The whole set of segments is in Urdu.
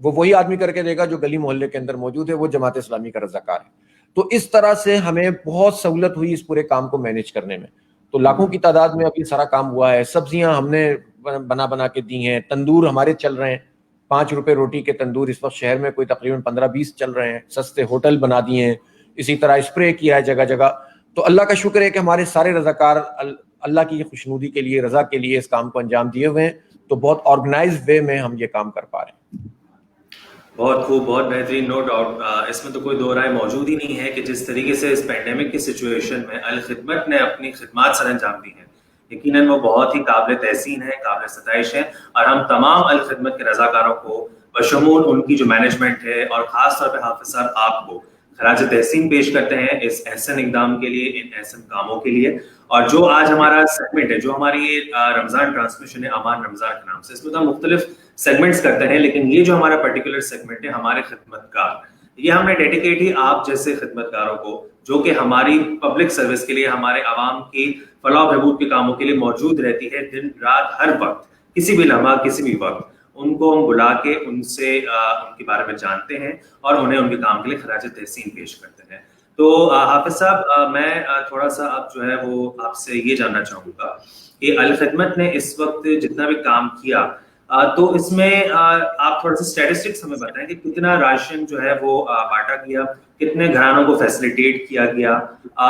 وہ وہی آدمی کر کے دے گا جو گلی محلے کے اندر موجود ہے, وہ جماعت اسلامی کا رضاکار ہے. تو اس طرح سے ہمیں بہت سہولت ہوئی اس پورے کام کو مینیج کرنے میں. تو لاکھوں کی تعداد میں اب یہ سارا کام ہوا ہے. سبزیاں ہم نے بنا کے دی ہیں, تندور ہمارے چل رہے ہیں, 5 روپے روٹی کے تندور اس وقت شہر میں کوئی تقریباً 15-20 چل رہے ہیں, سستے ہوٹل بنا دیے ہیں, اسی طرح اسپرے کیا ہے جگہ جگہ. تو اللہ کا شکر ہے کہ ہمارے سارے رضاکار اللہ کی خوشنودی کے لیے, رضا کے لیے اس کام کو انجام دیے ہوئے ہیں. تو بہت آرگنائز وے میں ہم یہ کام کر پا رہے ہیں. بہت خوب, بہت بہترین. نو ڈاؤٹ, اس میں تو کوئی دو رائے موجود ہی نہیں ہے کہ جس طریقے سے اس پینڈیمک کی سچویشن میں الخدمت نے اپنی خدمات سر انجام دی ہیں, یقیناً وہ بہت ہی قابل تحسین ہے, قابل ستائش ہے. اور ہم تمام الخدمت کے رضاکاروں کو بشمول ان کی جو مینجمنٹ ہے اور خاص طور پہ حافظ صاحب آپ کو خراج تحسین پیش کرتے ہیں اس احسن اقدام کے لیے, ان احسن کاموں کے لیے. اور جو آج ہمارا سیگمنٹ ہے, جو ہماری یہ رمضان ٹرانسمیشن ہے امان رمضان کے نام سے, اس میں تو ہم مختلف سیگمنٹس کرتے ہیں, لیکن یہ جو ہمارا پرٹیکولر سیگمنٹ ہے ہمارے خدمت گار, یہ ہم نے ڈیڈیکیٹ ہی آپ جیسے خدمت گاروں کو جو کہ ہماری پبلک سروس کے لیے, ہمارے عوام کی فلاح و بہبود کے کاموں کے لیے موجود رہتی ہے دن رات ہر وقت, کسی بھی لمحہ کسی بھی وقت, ان کو ہم بلا کے ان سے ان کے بارے میں جانتے ہیں اور انہیں ان کے کام کے لیے خراج تحسین پیش کرتے ہیں. تو حافظ صاحب, میں تھوڑا سا اب جو ہے وہ آپ سے یہ جاننا چاہوں گا کہ الخدمت نے اس وقت جتنا بھی کام کیا, تو اس میں آپ تھوڑا سا اسٹیٹسٹکس ہمیں بتائیں کہ کتنا راشن جو ہے وہ بانٹا گیا, کتنے گھرانوں کو فیسلیٹیٹ کیا گیا.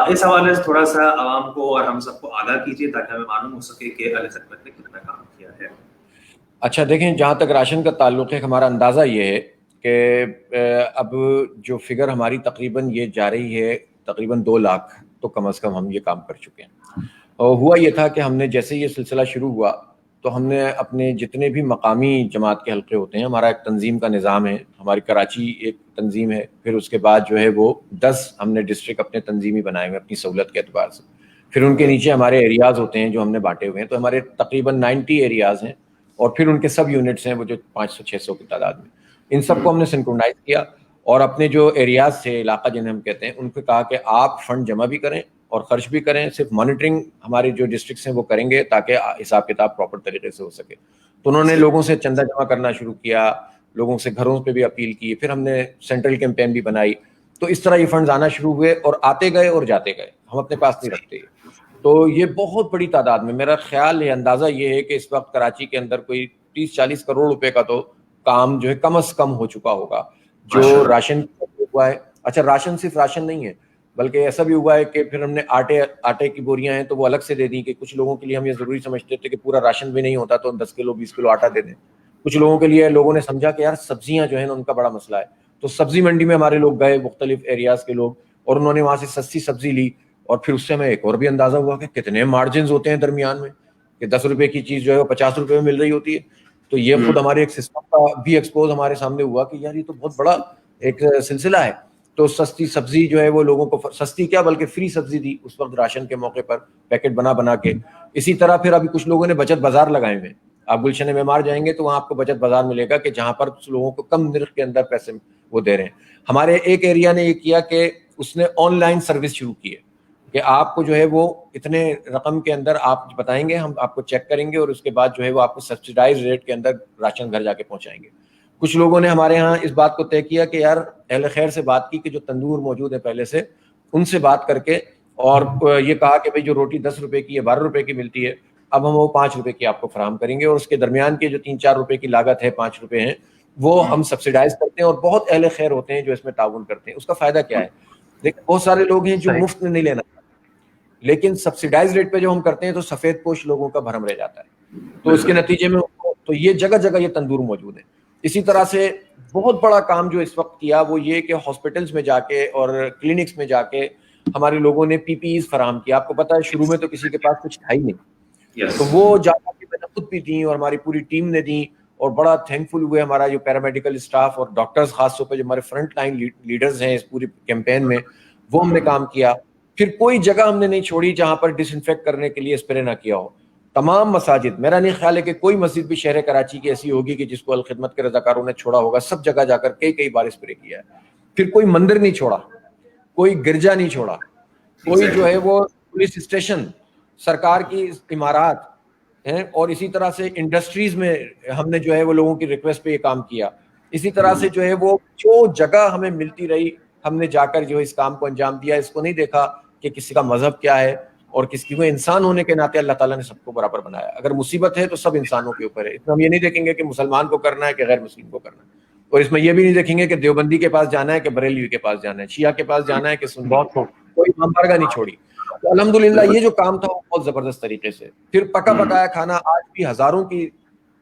اس حوالے سے تھوڑا سا عوام کو اور ہم سب کو آگاہ کیجیے تاکہ ہمیں معلوم ہو سکے کہ الخدمت نے کتنا کام کیا ہے. اچھا دیکھیں, جہاں تک راشن کا تعلق ہے, ہمارا اندازہ یہ ہے کہ اب جو فگر ہماری تقریباً یہ جا رہی ہے تقریباً 2 لاکھ, تو کم از کم ہم یہ کام کر چکے ہیں. اور ہوا یہ تھا کہ ہم نے جیسے یہ سلسلہ شروع ہوا تو ہم نے اپنے جتنے بھی مقامی جماعت کے حلقے ہوتے ہیں, ہمارا ایک تنظیم کا نظام ہے, ہماری کراچی ایک تنظیم ہے, پھر اس کے بعد جو ہے وہ 10 ہم نے ڈسٹرکٹ اپنے تنظیمی بنائے ہوئے اپنی سہولت کے اعتبار سے, پھر ان کے نیچے ہمارے ایریاز ہوتے ہیں جو ہم نے بانٹے ہوئے ہیں. تو ہمارے تقریباً 90 ایریاز ہیں اور پھر ان کے سب یونٹس ہیں وہ جو 500-600 کی تعداد میں. ان سب کو ہم نے سنکرونائز کیا اور اپنے جو ایریاز سے, علاقہ جنہیں ہم کہتے ہیں, ان کو کہا کہ آپ فنڈ جمع بھی کریں اور خرچ بھی کریں, صرف مانیٹرنگ ہمارے جو ڈسٹرکٹس ہیں وہ کریں گے تاکہ حساب کتاب پراپر طریقے سے ہو سکے. تو انہوں نے لوگوں سے چندہ جمع کرنا شروع کیا, لوگوں سے گھروں پہ بھی اپیل کی, پھر ہم نے سینٹرل کیمپین بھی بنائی. تو اس طرح یہ فنڈز آنا شروع ہوئے اور آتے گئے اور جاتے گئے, ہم اپنے پاس نہیں رکھتے. تو یہ بہت بڑی تعداد میں, میرا خیال ہے, اندازہ یہ ہے کہ اس وقت کراچی کے اندر کوئی 30-40 کروڑ روپے کا تو کام جو ہے کم از کم ہو چکا ہوگا جو راشن ہوا ہے. اچھا, راشن صرف راشن نہیں ہے بلکہ ایسا بھی ہوا ہے کہ پھر ہم نے آٹے کی بوریاں ہیں تو وہ الگ سے دے دی, کہ کچھ لوگوں کے لیے ہم یہ ضروری سمجھتے تھے کہ پورا راشن بھی نہیں ہوتا تو 10 کلو 20 کلو آٹا دے دیں. کچھ لوگوں کے لیے لوگوں نے سمجھا کہ یار سبزیاں جو ہیں ان کا بڑا مسئلہ ہے, تو سبزی منڈی میں ہمارے لوگ گئے, مختلف ایریاز کے لوگ, اور انہوں نے وہاں سے سستی سبزی لی. اور پھر اس سے ہمیں ایک اور بھی اندازہ ہوا کہ کتنے مارجنز ہوتے ہیں درمیان میں, کہ 10 روپے کی چیز جو ہے وہ 50 روپے میں مل رہی ہوتی ہے. تو یہ خود ہمارے ایک سسٹم کا بھی ایکسپوز ہمارے سامنے ہوا کہ یار یہ تو بہت بڑا ایک سلسلہ ہے. تو سستی سبزی جو ہے وہ لوگوں کو, سستی کیا بلکہ فری سبزی دی اس وقت راشن کے موقع پر, پیکٹ بنا کے. اسی طرح پھر ابھی کچھ لوگوں نے بچت بازار لگائے ہوئے ہیں. آپ گلشن معمار جائیں گے تو وہاں آپ کو بچت بازار ملے گا کہ جہاں پر لوگوں کو کم نرخ کے اندر پیسے وہ دے رہے ہیں. ہمارے ایک ایریا نے یہ کیا کہ اس نے آن لائن سروس شروع کی ہے کہ آپ کو جو ہے وہ اتنے رقم کے اندر آپ بتائیں گے, ہم آپ کو چیک کریں گے اور اس کے بعد جو ہے وہ آپ کو سبسڈائز ریٹ کے اندر راشن گھر جا کے پہنچائیں گے. کچھ لوگوں نے ہمارے ہاں اس بات کو طے کیا کہ یار اہل خیر سے بات کی کہ جو تندور موجود ہے پہلے سے, ان سے بات کر کے اور یہ کہا کہ بھئی جو روٹی 10 روپے کی یا 12 روپے کی ملتی ہے اب ہم وہ 5 روپے کی آپ کو فراہم کریں گے, اور اس کے درمیان کے جو 3-4 روپے کی لاگت ہے 5 روپے ہیں وہ ہم سبسڈائز کرتے ہیں. اور بہت اہل خیر ہوتے ہیں جو اس میں تعاون کرتے ہیں. اس کا فائدہ کیا ہے, دیکھیں بہت سارے لوگ ہیں جو مفت میں نہیں لینا, لیکن سبسڈائز ریٹ پہ جو ہم کرتے ہیں تو سفید پوش لوگوں کا بھرم رہ جاتا ہے. تو اس کے نتیجے میں تو یہ جگہ جگہ یہ تندور موجود ہے. اسی طرح سے بہت بڑا کام جو اس وقت کیا وہ یہ کہ ہاسپٹلس میں جا کے اور کلینکس میں جا کے ہمارے لوگوں نے پی پی ایز فراہم کیا. آپ کو پتا ہے شروع میں تو کسی کے پاس کچھ تھا ہی نہیں, تو وہ جا کے میں نے خود بھی دی اور ہماری پوری ٹیم نے دی, اور بڑا تھینک فل ہوئے ہمارا جو پیرامیڈیکل اسٹاف اور ڈاکٹرز, خاص طور پہ جو ہمارے فرنٹ لائن لیڈرز ہیں اس پوری کیمپین میں, وہ ہم نے کام کیا. پھر کوئی جگہ ہم نے نہیں چھوڑی جہاں پر ڈس انفیکٹ کرنے کے لیے اسپرے نہ کیا ہو. تمام مساجد, میرا نہیں خیال ہے کہ کوئی مسجد بھی شہر کراچی کی ایسی ہوگی کہ جس کو الخدمت کے رضاکاروں نے چھوڑا ہوگا. سب جگہ جا کر کئی بار اسپرے کیا ہے. پھر کوئی مندر نہیں چھوڑا, کوئی گرجا نہیں چھوڑا, کوئی جو ہے وہ پولیس اسٹیشن, سرکار کی عمارات ہیں, اور اسی طرح سے انڈسٹریز میں ہم نے جو ہے وہ لوگوں کی ریکویسٹ پہ یہ کام کیا. اسی طرح سے جو ہے وہ جو جگہ ہمیں ملتی رہی ہم نے جا کر جو اس کام کو انجام دیا. اس کو نہیں دیکھا کہ کسی کا مذہب کیا ہے اور کسی کو انسان ہونے کے ناطے اللہ تعالیٰ نے سب کو برابر بنایا. اگر مصیبت ہے تو سب انسانوں کے اوپر ہے. اس میں ہم یہ نہیں دیکھیں گے کہ مسلمان کو کرنا ہے کہ غیر مسلم کو کرنا ہے, اور اس میں یہ بھی نہیں دیکھیں گے کہ دیوبندی کے پاس جانا ہے کہ بریلوی کے پاس جانا ہے, شیعہ کے پاس جانا ہے کہ سنی. بہت خوب. کوئی امام بارگاہ نہیں چھوڑی. تو الحمدللہ یہ جو کام تھا وہ بہت زبردست طریقے سے. پھر پکا پکایا کھانا آج بھی ہزاروں کی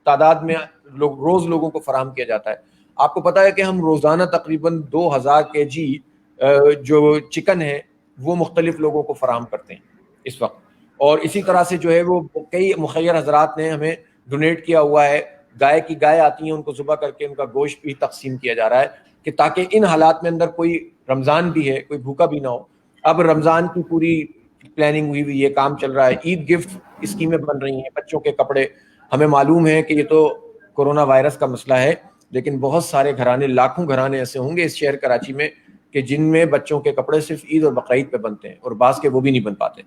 تعداد میں روز لوگوں کو فراہم کیا جاتا ہے. آپ کو پتا ہے کہ ہم روزانہ تقریباً 2000 kg جو چکن ہے وہ مختلف لوگوں کو فراہم کرتے ہیں اس وقت. اور اسی طرح سے جو ہے وہ کئی مخیر حضرات نے ہمیں ڈونیٹ کیا ہوا ہے. گائے آتی ہیں, ان کو ذبح کر کے ان کا گوشت بھی تقسیم کیا جا رہا ہے کہ تاکہ ان حالات میں اندر کوئی رمضان بھی ہے کوئی بھوکا بھی نہ ہو. اب رمضان کی پوری پلاننگ ہوئی ہوئی, یہ کام چل رہا ہے. عید گفٹ اسکیمیں بن رہی ہیں, بچوں کے کپڑے. ہمیں معلوم ہے کہ یہ تو کورونا وائرس کا مسئلہ ہے, لیکن بہت سارے گھرانے, لاکھوں گھرانے ایسے ہوں گے اس شہر کراچی میں کہ جن میں بچوں کے کپڑے صرف عید اور بقرعید پہ بنتے ہیں اور بعض کے وہ بھی نہیں بن پاتے.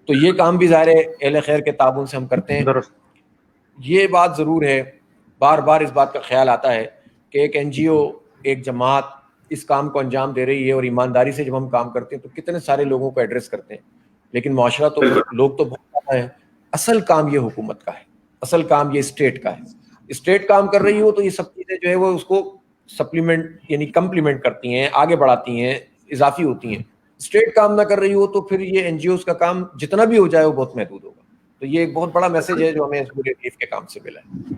تو یہ کام بھی ظاہر ہے اہل خیر کے تعاون سے ہم کرتے ہیں. درست. یہ بات ضرور ہے, بار بار اس بات کا خیال آتا ہے کہ ایک NGO, ایک جماعت اس کام کو انجام دے رہی ہے, اور ایمانداری سے جب ہم کام کرتے ہیں تو کتنے سارے لوگوں کو ایڈریس کرتے ہیں, لیکن معاشرہ تو لوگ تو بہت زیادہ ہیں. اصل کام یہ حکومت کا ہے, اصل کام یہ اسٹیٹ کا ہے. اسٹیٹ کام کر رہی ہو تو یہ سب چیزیں جو ہے وہ اس کو سپلیمنٹ یعنی کمپلیمنٹ کرتی ہیں, آگے بڑھاتی ہیں, اضافی ہوتی ہیں. اسٹیٹ کام نہ کر رہی ہو تو پھر یہ NGOs کا کام جتنا بھی ہو جائے وہ بہت محدود ہوگا. تو یہ ایک بہت بڑا میسج ہے جو ہمیں اس پورے ریلیف کے کام سے ملا ہے.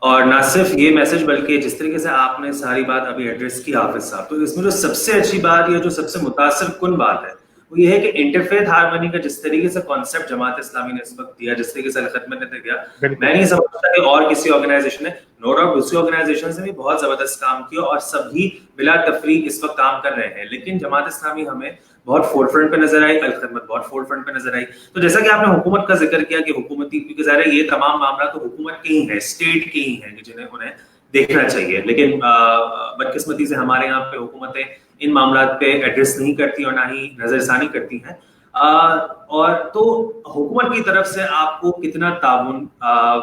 اور نہ صرف یہ میسج بلکہ جس طریقے سے آپ نے ساری بات ابھی ایڈریس کی حافظ صاحب, تو اس میں جو سب سے اچھی بات یا جو سب سے متاثر کن بات ہے وہ یہ ہے کہ انٹرفیتھ ہارمونی کا جس طریقے سے کانسیپٹ جماعت اسلامی نے اس وقت دیا, جس طریقے سے الخدمت نے دیا, میں نہیں سمجھتا کہ اور کسی آرگنائزیشن نے, نو ڈاؤٹ دوسری آرگنائزیشن سے بھی بہت زبردست کام کیا اور سبھی بلا تفریق اس وقت کام کر رہے ہیں, لیکن جماعت اسلامی ہمیں بہت فور فرنٹ پہ نظر آئی, الخدمت بہت فور فرنٹ پہ نظر آئی. تو جیسا کہ آپ نے حکومت کا ذکر کیا کہ حکومتی, کیونکہ ظاہر ہے یہ تمام معاملات تو حکومت کے ہی ہیں, اسٹیٹ کے ہی ہیں جنہیں انہیں دیکھنا چاہیے, لیکن بدقسمتی سے ہمارے یہاں پہ حکومتیں ان معاملات پہ ایڈریس نہیں کرتی اور نہ ہی نظر ثانی کرتی ہیں. اور تو حکومت کی طرف سے آپ کو کتنا تعاون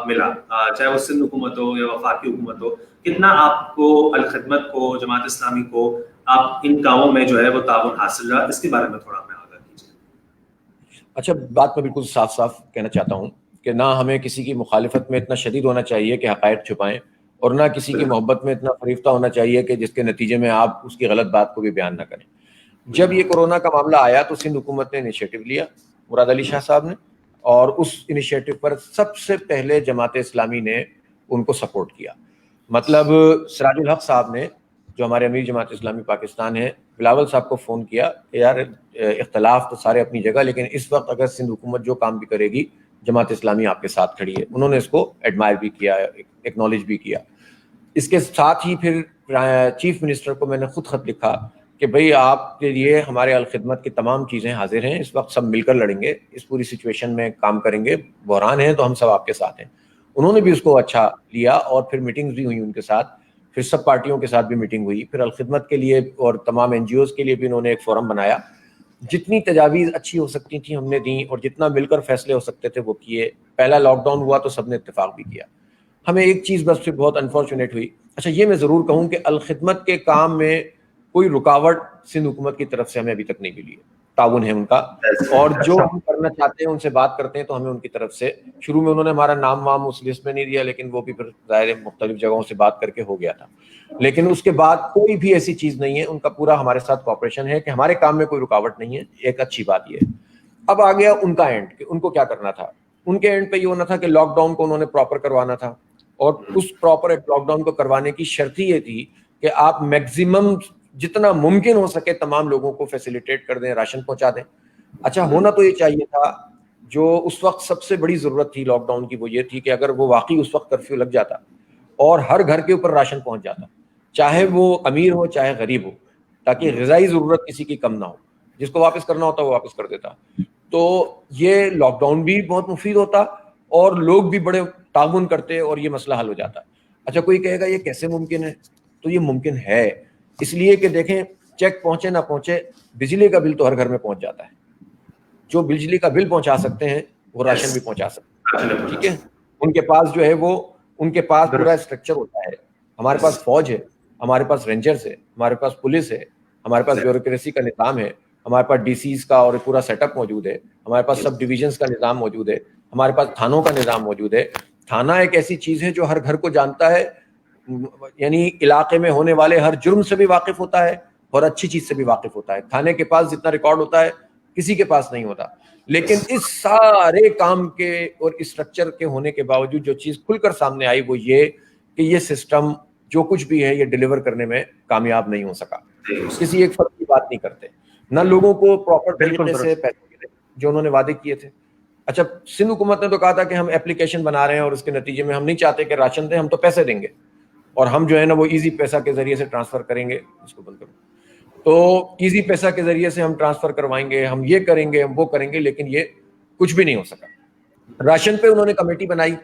ملا, چاہے وہ سندھ حکومت ہو یا وفاقی حکومت ہو, کتنا آپ کو الخدمت کو, جماعت اسلامی کو آپ ان کاموں میں جو ہے وہ تعاون حاصل رہا, اس کے بارے میں تھوڑا ہمیں آگاہ کیجیے. اچھا, بات میں بالکل صاف صاف کہنا چاہتا ہوں کہ نہ ہمیں کسی کی مخالفت میں اتنا شدید ہونا چاہیے کہ حقائق چھپائیں, اور نہ کسی کی محبت میں اتنا فریفتہ ہونا چاہیے کہ جس کے نتیجے میں آپ اس کی غلط بات کو بھی بیان نہ کریں. جب یہ کورونا کا معاملہ آیا تو سندھ حکومت نے انیشیٹو لیا, مراد علی شاہ صاحب نے, اور اس انیشیٹو پر سب سے پہلے جماعت اسلامی نے ان کو سپورٹ کیا. مطلب سراج الحق صاحب نے, جو ہمارے امیر جماعت اسلامی پاکستان ہے, بلاول صاحب کو فون کیا کہ یار اختلاف تو سارے اپنی جگہ, لیکن اس وقت اگر سندھ حکومت جو کام بھی کرے گی جماعت اسلامی آپ کے ساتھ کھڑی ہے. انہوں نے اس کو ایڈمائر بھی کیا, ایکنالج بھی کیا. اس کے ساتھ ہی پھر چیف منسٹر کو میں نے خود خط لکھا کہ بھئی آپ کے لیے ہمارے الخدمت کی تمام چیزیں حاضر ہیں, اس وقت سب مل کر لڑیں گے, اس پوری سچویشن میں کام کریں گے, بحران ہے تو ہم سب آپ کے ساتھ ہیں. انہوں نے بھی اس کو اچھا لیا اور پھر میٹنگز بھی ہوئی ان کے ساتھ, پھر سب پارٹیوں کے ساتھ بھی میٹنگ ہوئی, پھر الخدمت کے لیے اور تمام NGOs کے لیے بھی انہوں نے ایک فورم بنایا. جتنی تجاویز اچھی ہو سکتی تھیں ہم نے دیں, اور جتنا مل کر فیصلے ہو سکتے تھے وہ کیے. پہلا لاک ڈاؤن ہوا تو سب نے اتفاق بھی کیا. ہمیں ایک چیز بس پھر بہت انفارچونیٹ ہوئی. اچھا, یہ میں ضرور کہوں کہ الخدمت کے کام میں کوئی رکاوٹ سندھ حکومت کی طرف سے ہمیں ابھی تک نہیں ملی ہے, تعاون ہے ان کا, اور جو ہم کرنا چاہتے ہیں ان سے بات کرتے ہیں تو ہمیں ان کی طرف سے, شروع میں انہوں نے ہمارا نام وام اس لسٹ میں نہیں دیا, لیکن وہ بھی پھر ظاہر مختلف جگہوں سے بات کر کے ہو گیا تھا, لیکن اس کے بعد کوئی بھی ایسی چیز نہیں ہے. ان کا پورا ہمارے ساتھ کوآپریشن ہے کہ ہمارے کام میں کوئی رکاوٹ نہیں ہے. ایک اچھی بات یہ ہے. اب آ گیا ان کا اینڈ کہ ان کو کیا کرنا تھا. ان کے اینڈ پہ یہ ہونا تھا کہ لاک ڈاؤن کو انہوں نے پراپر کروانا تھا, اور اس پراپر لاک ڈاؤن کو کروانے کی شرط یہ تھی کہ آپ میکسیمم جتنا ممکن ہو سکے تمام لوگوں کو فیسیلیٹیٹ کر دیں, راشن پہنچا دیں. اچھا, ہونا تو یہ چاہیے تھا, جو اس وقت سب سے بڑی ضرورت تھی لاک ڈاؤن کی وہ یہ تھی کہ اگر وہ واقعی اس وقت کرفیو لگ جاتا اور ہر گھر کے اوپر راشن پہنچ جاتا, چاہے وہ امیر ہو چاہے غریب ہو, تاکہ غذائی ضرورت کسی کی کم نہ ہو, جس کو واپس کرنا ہوتا وہ واپس کر دیتا, تو یہ لاک ڈاؤن بھی بہت مفید ہوتا اور لوگ بھی بڑے تعاون کرتے اور یہ مسئلہ حل ہو جاتا. اچھا, کوئی کہے گا یہ کیسے ممکن ہے, تو یہ ممکن ہے اس لیے کہ دیکھیں چیک پہنچے نہ پہنچے, بجلی کا بل تو ہر گھر میں پہنچ جاتا ہے. جو بجلی کا بل پہنچا سکتے ہیں وہ راشن بھی پہنچا سکتے ہیں, ٹھیک ہے. ان کے پاس جو ہے وہ ان کے پاس پورا اسٹرکچر ہوتا ہے ہمارے پاس فوج ہے, ہمارے پاس رینجرز ہے, ہمارے پاس پولیس ہے, ہمارے پاس بیوروکریسی کا نظام ہے, ہمارے پاس ڈی سیز کا اور پورا سیٹ اپ موجود ہے, ہمارے پاس سب ڈویژنس کا نظام موجود ہے, ہمارے پاس تھانوں کا نظام موجود ہے. تھانہ ایک ایسی چیز ہے جو ہر گھر کو جانتا ہے, یعنی علاقے میں ہونے والے ہر جرم سے بھی واقف ہوتا ہے اور اچھی چیز سے بھی واقف ہوتا ہے. تھانے کے پاس جتنا ریکارڈ ہوتا ہے کسی کے پاس نہیں ہوتا. لیکن اس سارے کام کے اور اسٹرکچر کے ہونے کے باوجود جو چیز کھل کر سامنے آئی وہ یہ کہ یہ سسٹم جو کچھ بھی ہے یہ ڈیلیور کرنے میں کامیاب نہیں ہو سکا. کسی ایک فرد کی بات نہیں کرتے, نہ لوگوں کو پراپر طریقے سے پیسے ملے جو انہوں نے وعدے کیے تھے. اچھا, سندھ حکومت نے تو کہا تھا کہ ہم اپلیکیشن بنا رہے ہیں اور اس کے نتیجے میں ہم نہیں چاہتے کہ راشن دیں, ہم تو پیسے دیں گے اور ہم جو ہے نا وہ ایزی پیسہ کے ذریعے سے ٹرانسفر کریں گے. اس کو بند کرو. تو ایزی پیسہ کے ذریعے سے ہم ٹرانسفر کروائیں گے, ہم یہ کریں گے, ہم وہ کریں گے, لیکن یہ کچھ بھی نہیں ہو سکا. راشن پہ انہوں نے کمیٹی بنائی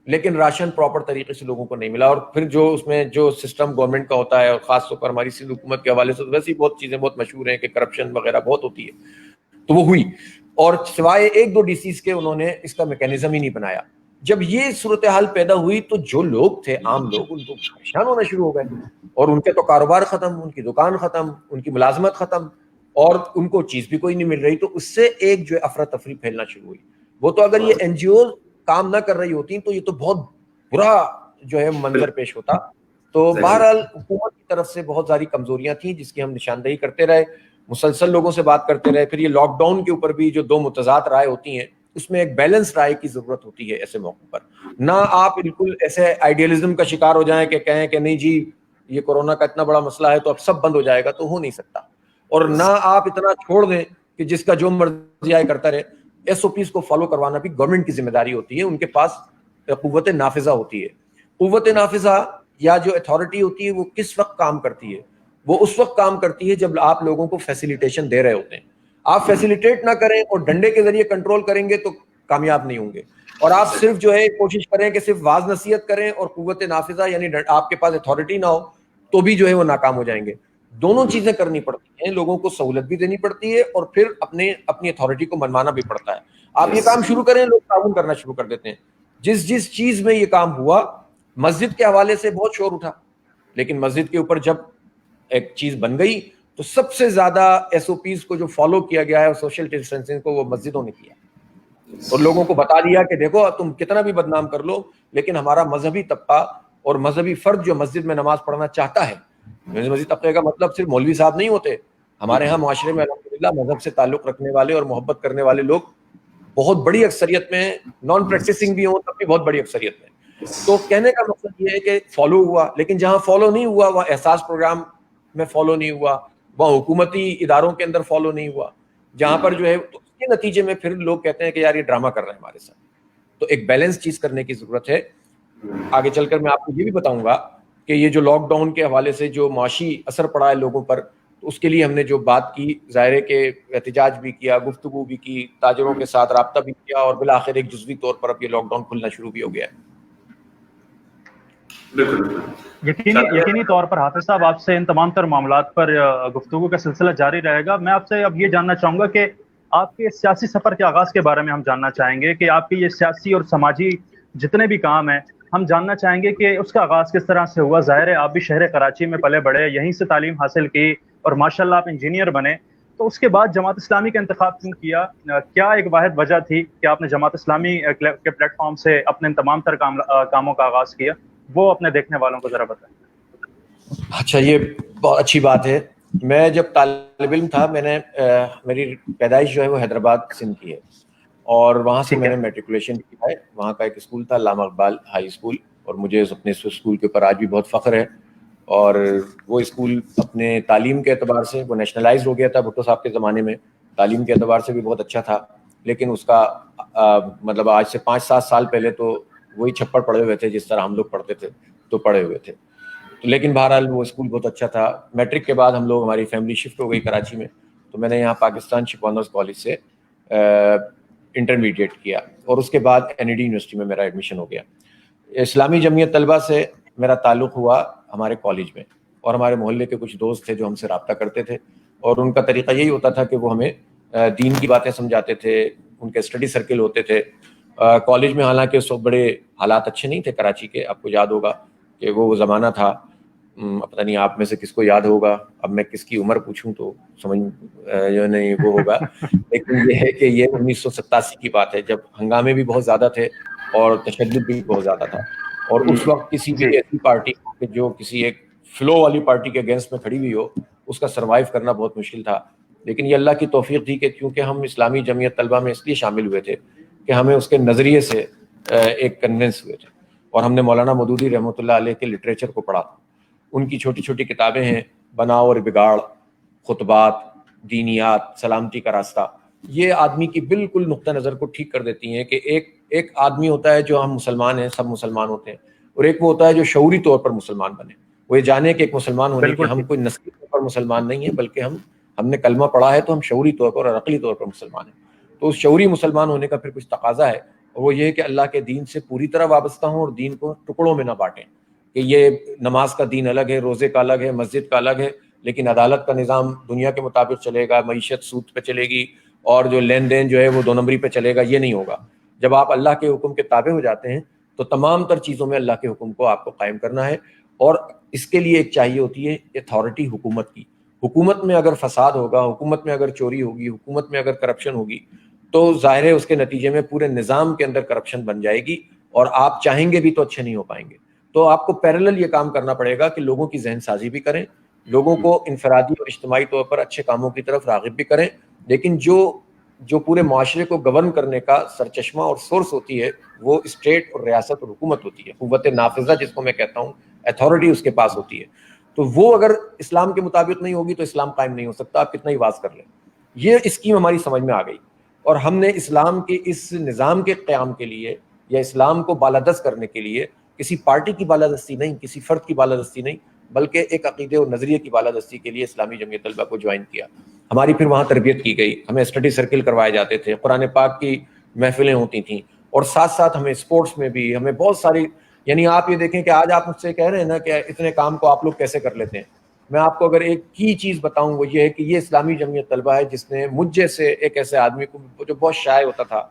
لیکن راشن پراپر طریقے سے لوگوں کو نہیں ملا. اور پھر جو اس میں جو سسٹم گورنمنٹ کا ہوتا ہے اور خاص طور پر ہماری سندھ حکومت کے حوالے سے ویسے ہی بہت چیزیں بہت مشہور ہیں کہ کرپشن وغیرہ بہت ہوتی ہے, تو وہ ہوئی. اور سوائے ایک دو ڈی سیز کے انہوں نے اس کا میکینزم ہی نہیں بنایا. جب یہ صورتحال پیدا ہوئی تو جو لوگ تھے, عام لوگ, ان کو پریشان ہونا شروع ہو گئے اور ان کے تو کاروبار ختم, ان کی دکان ختم, ان کی ملازمت ختم اور ان کو چیز بھی کوئی نہیں مل رہی. تو اس سے ایک جو افراتفری پھیلنا شروع ہوئی. وہ تو اگر یہ این جی او کام نہ کر رہی ہوتی تو یہ تو بہت برا جو ہے منظر پیش ہوتا. تو بہرحال حکومت کی طرف سے بہت ساری کمزوریاں تھیں جس کی ہم نشاندہی کرتے رہے, مسلسل لوگوں سے بات کرتے رہے. پھر یہ لاک ڈاؤن کے اوپر بھی جو دو متضاد رائے ہوتی ہیں اس میں ایک بیلنس رائے کی ضرورت ہوتی ہے ایسے موقع پر. نہ آپ بالکل ایسے آئیڈیلزم کا شکار ہو جائیں کہ کہیں کہ نہیں جی یہ کورونا کا اتنا بڑا مسئلہ ہے تو اب سب بند ہو جائے گا, تو ہو نہیں سکتا. اور نہ آپ اتنا چھوڑ دیں کہ جس کا جو مرضی آئے کرتا رہے. ایس او پیز کو فالو کروانا بھی گورنمنٹ کی ذمہ داری ہوتی ہے, ان کے پاس قوت نافذہ ہوتی ہے. قوت نافذہ یا جو اتھارٹی ہوتی ہے وہ کس وقت کام کرتی ہے؟ وہ اس وقت کام کرتی ہے جب آپ لوگوں کو فیسیلیٹیشن دے رہے ہوتے ہیں. آپ فیسیلیٹیٹ نہ کریں اور ڈنڈے کے ذریعے کنٹرول کریں گے تو کامیاب نہیں ہوں گے. اور آپ صرف جو ہے کوشش کریں کہ صرف واعظ نصیحت کریں اور قوت نافذہ یعنی آپ کے پاس اتھارٹی نہ ہو تو بھی جو ہے وہ ناکام ہو جائیں گے. دونوں چیزیں کرنی پڑتی ہیں, لوگوں کو سہولت بھی دینی پڑتی ہے اور پھر اپنی اتھارٹی کو منوانا بھی پڑتا ہے. آپ یہ کام شروع کریں, لوگ تعاون کرنا شروع کر دیتے ہیں. جس چیز میں یہ کام ہوا, مسجد کے حوالے سے بہت شور اٹھا, لیکن مسجد کے اوپر جب ایک چیز بن گئی تو سب سے زیادہ ایس او پیز کو جو فالو کیا گیا ہے سوشل ڈسٹینسنگ کو, وہ مسجدوں نے کیا اور لوگوں کو بتا دیا کہ دیکھو تم کتنا بھی بدنام کر لو لیکن ہمارا مذہبی طبقہ اور مذہبی فرد جو مسجد میں نماز پڑھنا چاہتا ہے, مذہبی طبقے کا مطلب صرف مولوی صاحب نہیں ہوتے. ہمارے ہاں معاشرے میں الحمدللہ مذہب سے تعلق رکھنے والے اور محبت کرنے والے لوگ بہت بڑی اکثریت میں, نان پریکٹسنگ بھی ہوں تب بھی بہت بڑی اکثریت میں. تو کہنے کا مقصد یہ ہے کہ فالو ہوا, لیکن جہاں فالو نہیں ہوا وہاں احساس پروگرام میں فالو نہیں ہوا, وہاں حکومتی اداروں کے اندر فالو نہیں ہوا. جہاں پر جو ہے اس کے نتیجے میں پھر لوگ کہتے ہیں کہ یار یہ ڈرامہ کر رہے ہیں ہمارے ساتھ. تو ایک بیلنس چیز کرنے کی ضرورت ہے. آگے چل کر میں آپ کو یہ بھی بتاؤں گا کہ یہ جو لاک ڈاؤن کے حوالے سے جو معاشی اثر پڑا ہے لوگوں پر, تو اس کے لیے ہم نے جو بات کی, ظاہر ہے کہ احتجاج بھی کیا, گفتگو بھی کی, تاجروں کے ساتھ رابطہ بھی کیا اور بالآخر ایک جزوی طور پر اب یہ لاک ڈاؤن کھلنا شروع بھی ہو گیا ہے. یقینی طور پر حافظ صاحب آپ سے ان تمام تر معاملات پر گفتگو کا سلسلہ جاری رہے گا. میں آپ سے اب یہ جاننا چاہوں گا کہ آپ کے سیاسی سفر کے آغاز کے بارے میں ہم جاننا چاہیں گے کہ آپ کے یہ سیاسی اور سماجی جتنے بھی کام ہیں ہم جاننا چاہیں گے کہ اس کا آغاز کس طرح سے ہوا. ظاہر ہے آپ بھی شہر کراچی میں پلے بڑھے, یہیں سے تعلیم حاصل کی اور ماشاءاللہ آپ انجینئر بنے. تو اس کے بعد جماعت اسلامی کا انتخاب کیوں کیا؟ کیا ایک واحد وجہ تھی کہ آپ نے جماعت اسلامی کے پلیٹ فارم سے اپنے ان تمام تر کاموں کا آغاز کیا؟ وہ اپنے دیکھنے والوں کو ذرا بتائیں. اچھا, یہ بہت اچھی بات ہے. میں جب طالب علم تھا, میں نے میری پیدائش جو ہے وہ حیدرآباد سندھ کی ہے اور وہاں سے میں نے میٹریکولیشن کیا ہے. وہاں کا ایک اسکول تھا علامہ اقبال ہائی اسکول, اور مجھے اپنے اس اسکول کے اوپر آج بھی بہت فخر ہے. اور وہ اسکول اپنے تعلیم کے اعتبار سے وہ نیشنلائز ہو گیا تھا بھٹو صاحب کے زمانے میں, تعلیم کے اعتبار سے بھی بہت اچھا تھا. لیکن اس کا مطلب آج سے 5-7 سال پہلے تو وہی چھپڑ پڑے ہوئے تھے جس طرح ہم لوگ پڑھتے تھے تو پڑے ہوئے تھے. لیکن بہرحال وہ اسکول بہت اچھا تھا. میٹرک کے بعد ہم لوگ, ہماری فیملی شفٹ ہو گئی کراچی میں, تو میں نے یہاں پاکستان شپ آنرز کالج سے انٹرمیڈیٹ کیا اور اس کے بعد این ای ڈی یونیورسٹی میں میرا ایڈمیشن ہو گیا. اسلامی جمعیت طلبہ سے میرا تعلق ہوا ہمارے کالج میں, اور ہمارے محلے کے کچھ دوست تھے جو ہم سے رابطہ کرتے تھے, اور ان کا طریقہ یہی ہوتا تھا کہ وہ ہمیں دین کی باتیں سمجھاتے تھے. ان کے اسٹڈی سرکل ہوتے تھے کالج میں, حالانکہ اس وقت بڑے حالات اچھے نہیں تھے کراچی کے, آپ کو یاد ہوگا کہ وہ زمانہ تھا. پتہ نہیں آپ میں سے کس کو یاد ہوگا, اب میں کس کی عمر پوچھوں تو سمجھ جو نہیں وہ ہوگا, لیکن یہ ہے کہ یہ 1987 کی بات ہے, جب ہنگامے بھی بہت زیادہ تھے اور تشدد بھی بہت زیادہ تھا, اور اس وقت کسی بھی ایسی پارٹی جو کسی ایک فلو والی پارٹی کے اگینسٹ میں کھڑی ہوئی ہو, اس کا سروائیو کرنا بہت مشکل تھا. لیکن یہ اللہ کی توفیق تھی کہ کیونکہ ہم اسلامی جمعیت طلبہ میں اس لیے شامل ہوئے تھے کہ ہمیں اس کے نظریے سے ایک کنونس ہوئے تھے, اور ہم نے مولانا مودودی رحمۃ اللہ علیہ کے لٹریچر کو پڑھا تھا. ان کی چھوٹی چھوٹی کتابیں ہیں, بناؤ اور بگاڑ, خطبات, دینیات, سلامتی کا راستہ, یہ آدمی کی بالکل نقطہ نظر کو ٹھیک کر دیتی ہیں کہ ایک آدمی ہوتا ہے جو ہم مسلمان ہیں, سب مسلمان ہوتے ہیں, اور ایک وہ ہوتا ہے جو شعوری طور پر مسلمان بنے, وہ یہ جانے کہ ایک مسلمان ہونے کے ہم کوئی نسلی طور پر مسلمان نہیں ہیں, بلکہ ہم نے کلمہ پڑھا ہے تو ہم شعوری طور پر اور عقلی طور پر مسلمان ہیں. تو اس شعوری مسلمان ہونے کا پھر کچھ تقاضا ہے, اور وہ یہ ہے کہ اللہ کے دین سے پوری طرح وابستہ ہوں اور دین کو ٹکڑوں میں نہ بانٹیں کہ یہ نماز کا دین الگ ہے, روزے کا الگ ہے, مسجد کا الگ ہے, لیکن عدالت کا نظام دنیا کے مطابق چلے گا, معیشت سود پہ چلے گی, اور جو لین دین جو ہے وہ 2 نمبری پہ چلے گا. یہ نہیں ہوگا. جب آپ اللہ کے حکم کے تابع ہو جاتے ہیں تو تمام تر چیزوں میں اللہ کے حکم کو آپ کو قائم کرنا ہے, اور اس کے لیے ایک چاہیے ہوتی ہے اتھارٹی حکومت کی. حکومت میں اگر فساد ہوگا, حکومت میں اگر چوری ہوگی, حکومت میں اگر کرپشن ہوگی, تو ظاہر ہے اس کے نتیجے میں پورے نظام کے اندر کرپشن بن جائے گی, اور آپ چاہیں گے بھی تو اچھے نہیں ہو پائیں گے. تو آپ کو پیرلل یہ کام کرنا پڑے گا کہ لوگوں کی ذہن سازی بھی کریں, لوگوں کو انفرادی اور اجتماعی طور پر اچھے کاموں کی طرف راغب بھی کریں, لیکن جو پورے معاشرے کو گورن کرنے کا سرچشمہ اور سورس ہوتی ہے وہ اسٹیٹ اور ریاست اور حکومت ہوتی ہے, قوت نافذہ جس کو میں کہتا ہوں, اتھارٹی اس کے پاس ہوتی ہے. تو وہ اگر اسلام کے مطابق نہیں ہوگی تو اسلام قائم نہیں ہو سکتا, آپ کتنا ہی واز کر لیں. یہ اسکیم ہماری سمجھ میں آ گئی, اور ہم نے اسلام کے اس نظام کے قیام کے لیے یا اسلام کو بالادست کرنے کے لیے کسی پارٹی کی بالادستی نہیں, کسی فرد کی بالادستی نہیں, بلکہ ایک عقیدے اور نظریے کی بالادستی کے لیے اسلامی جمعیت طلبہ کو جوائن کیا. ہماری پھر وہاں تربیت کی گئی, ہمیں اسٹڈی سرکل کروائے جاتے تھے, قرآن پاک کی محفلیں ہوتی تھیں, اور ساتھ ساتھ ہمیں اسپورٹس میں بھی ہمیں بہت ساری, یعنی آپ یہ دیکھیں کہ آج آپ مجھ سے کہہ رہے ہیں نا کہ اتنے کام کو آپ لوگ کیسے کر لیتے ہیں. میں آپ کو اگر ایک کی چیز بتاؤں وہ یہ ہے کہ یہ اسلامی جمعیت طلبہ ہے جس نے مجھ جیسے ایک ایسے آدمی کو جو بہت شائع ہوتا تھا,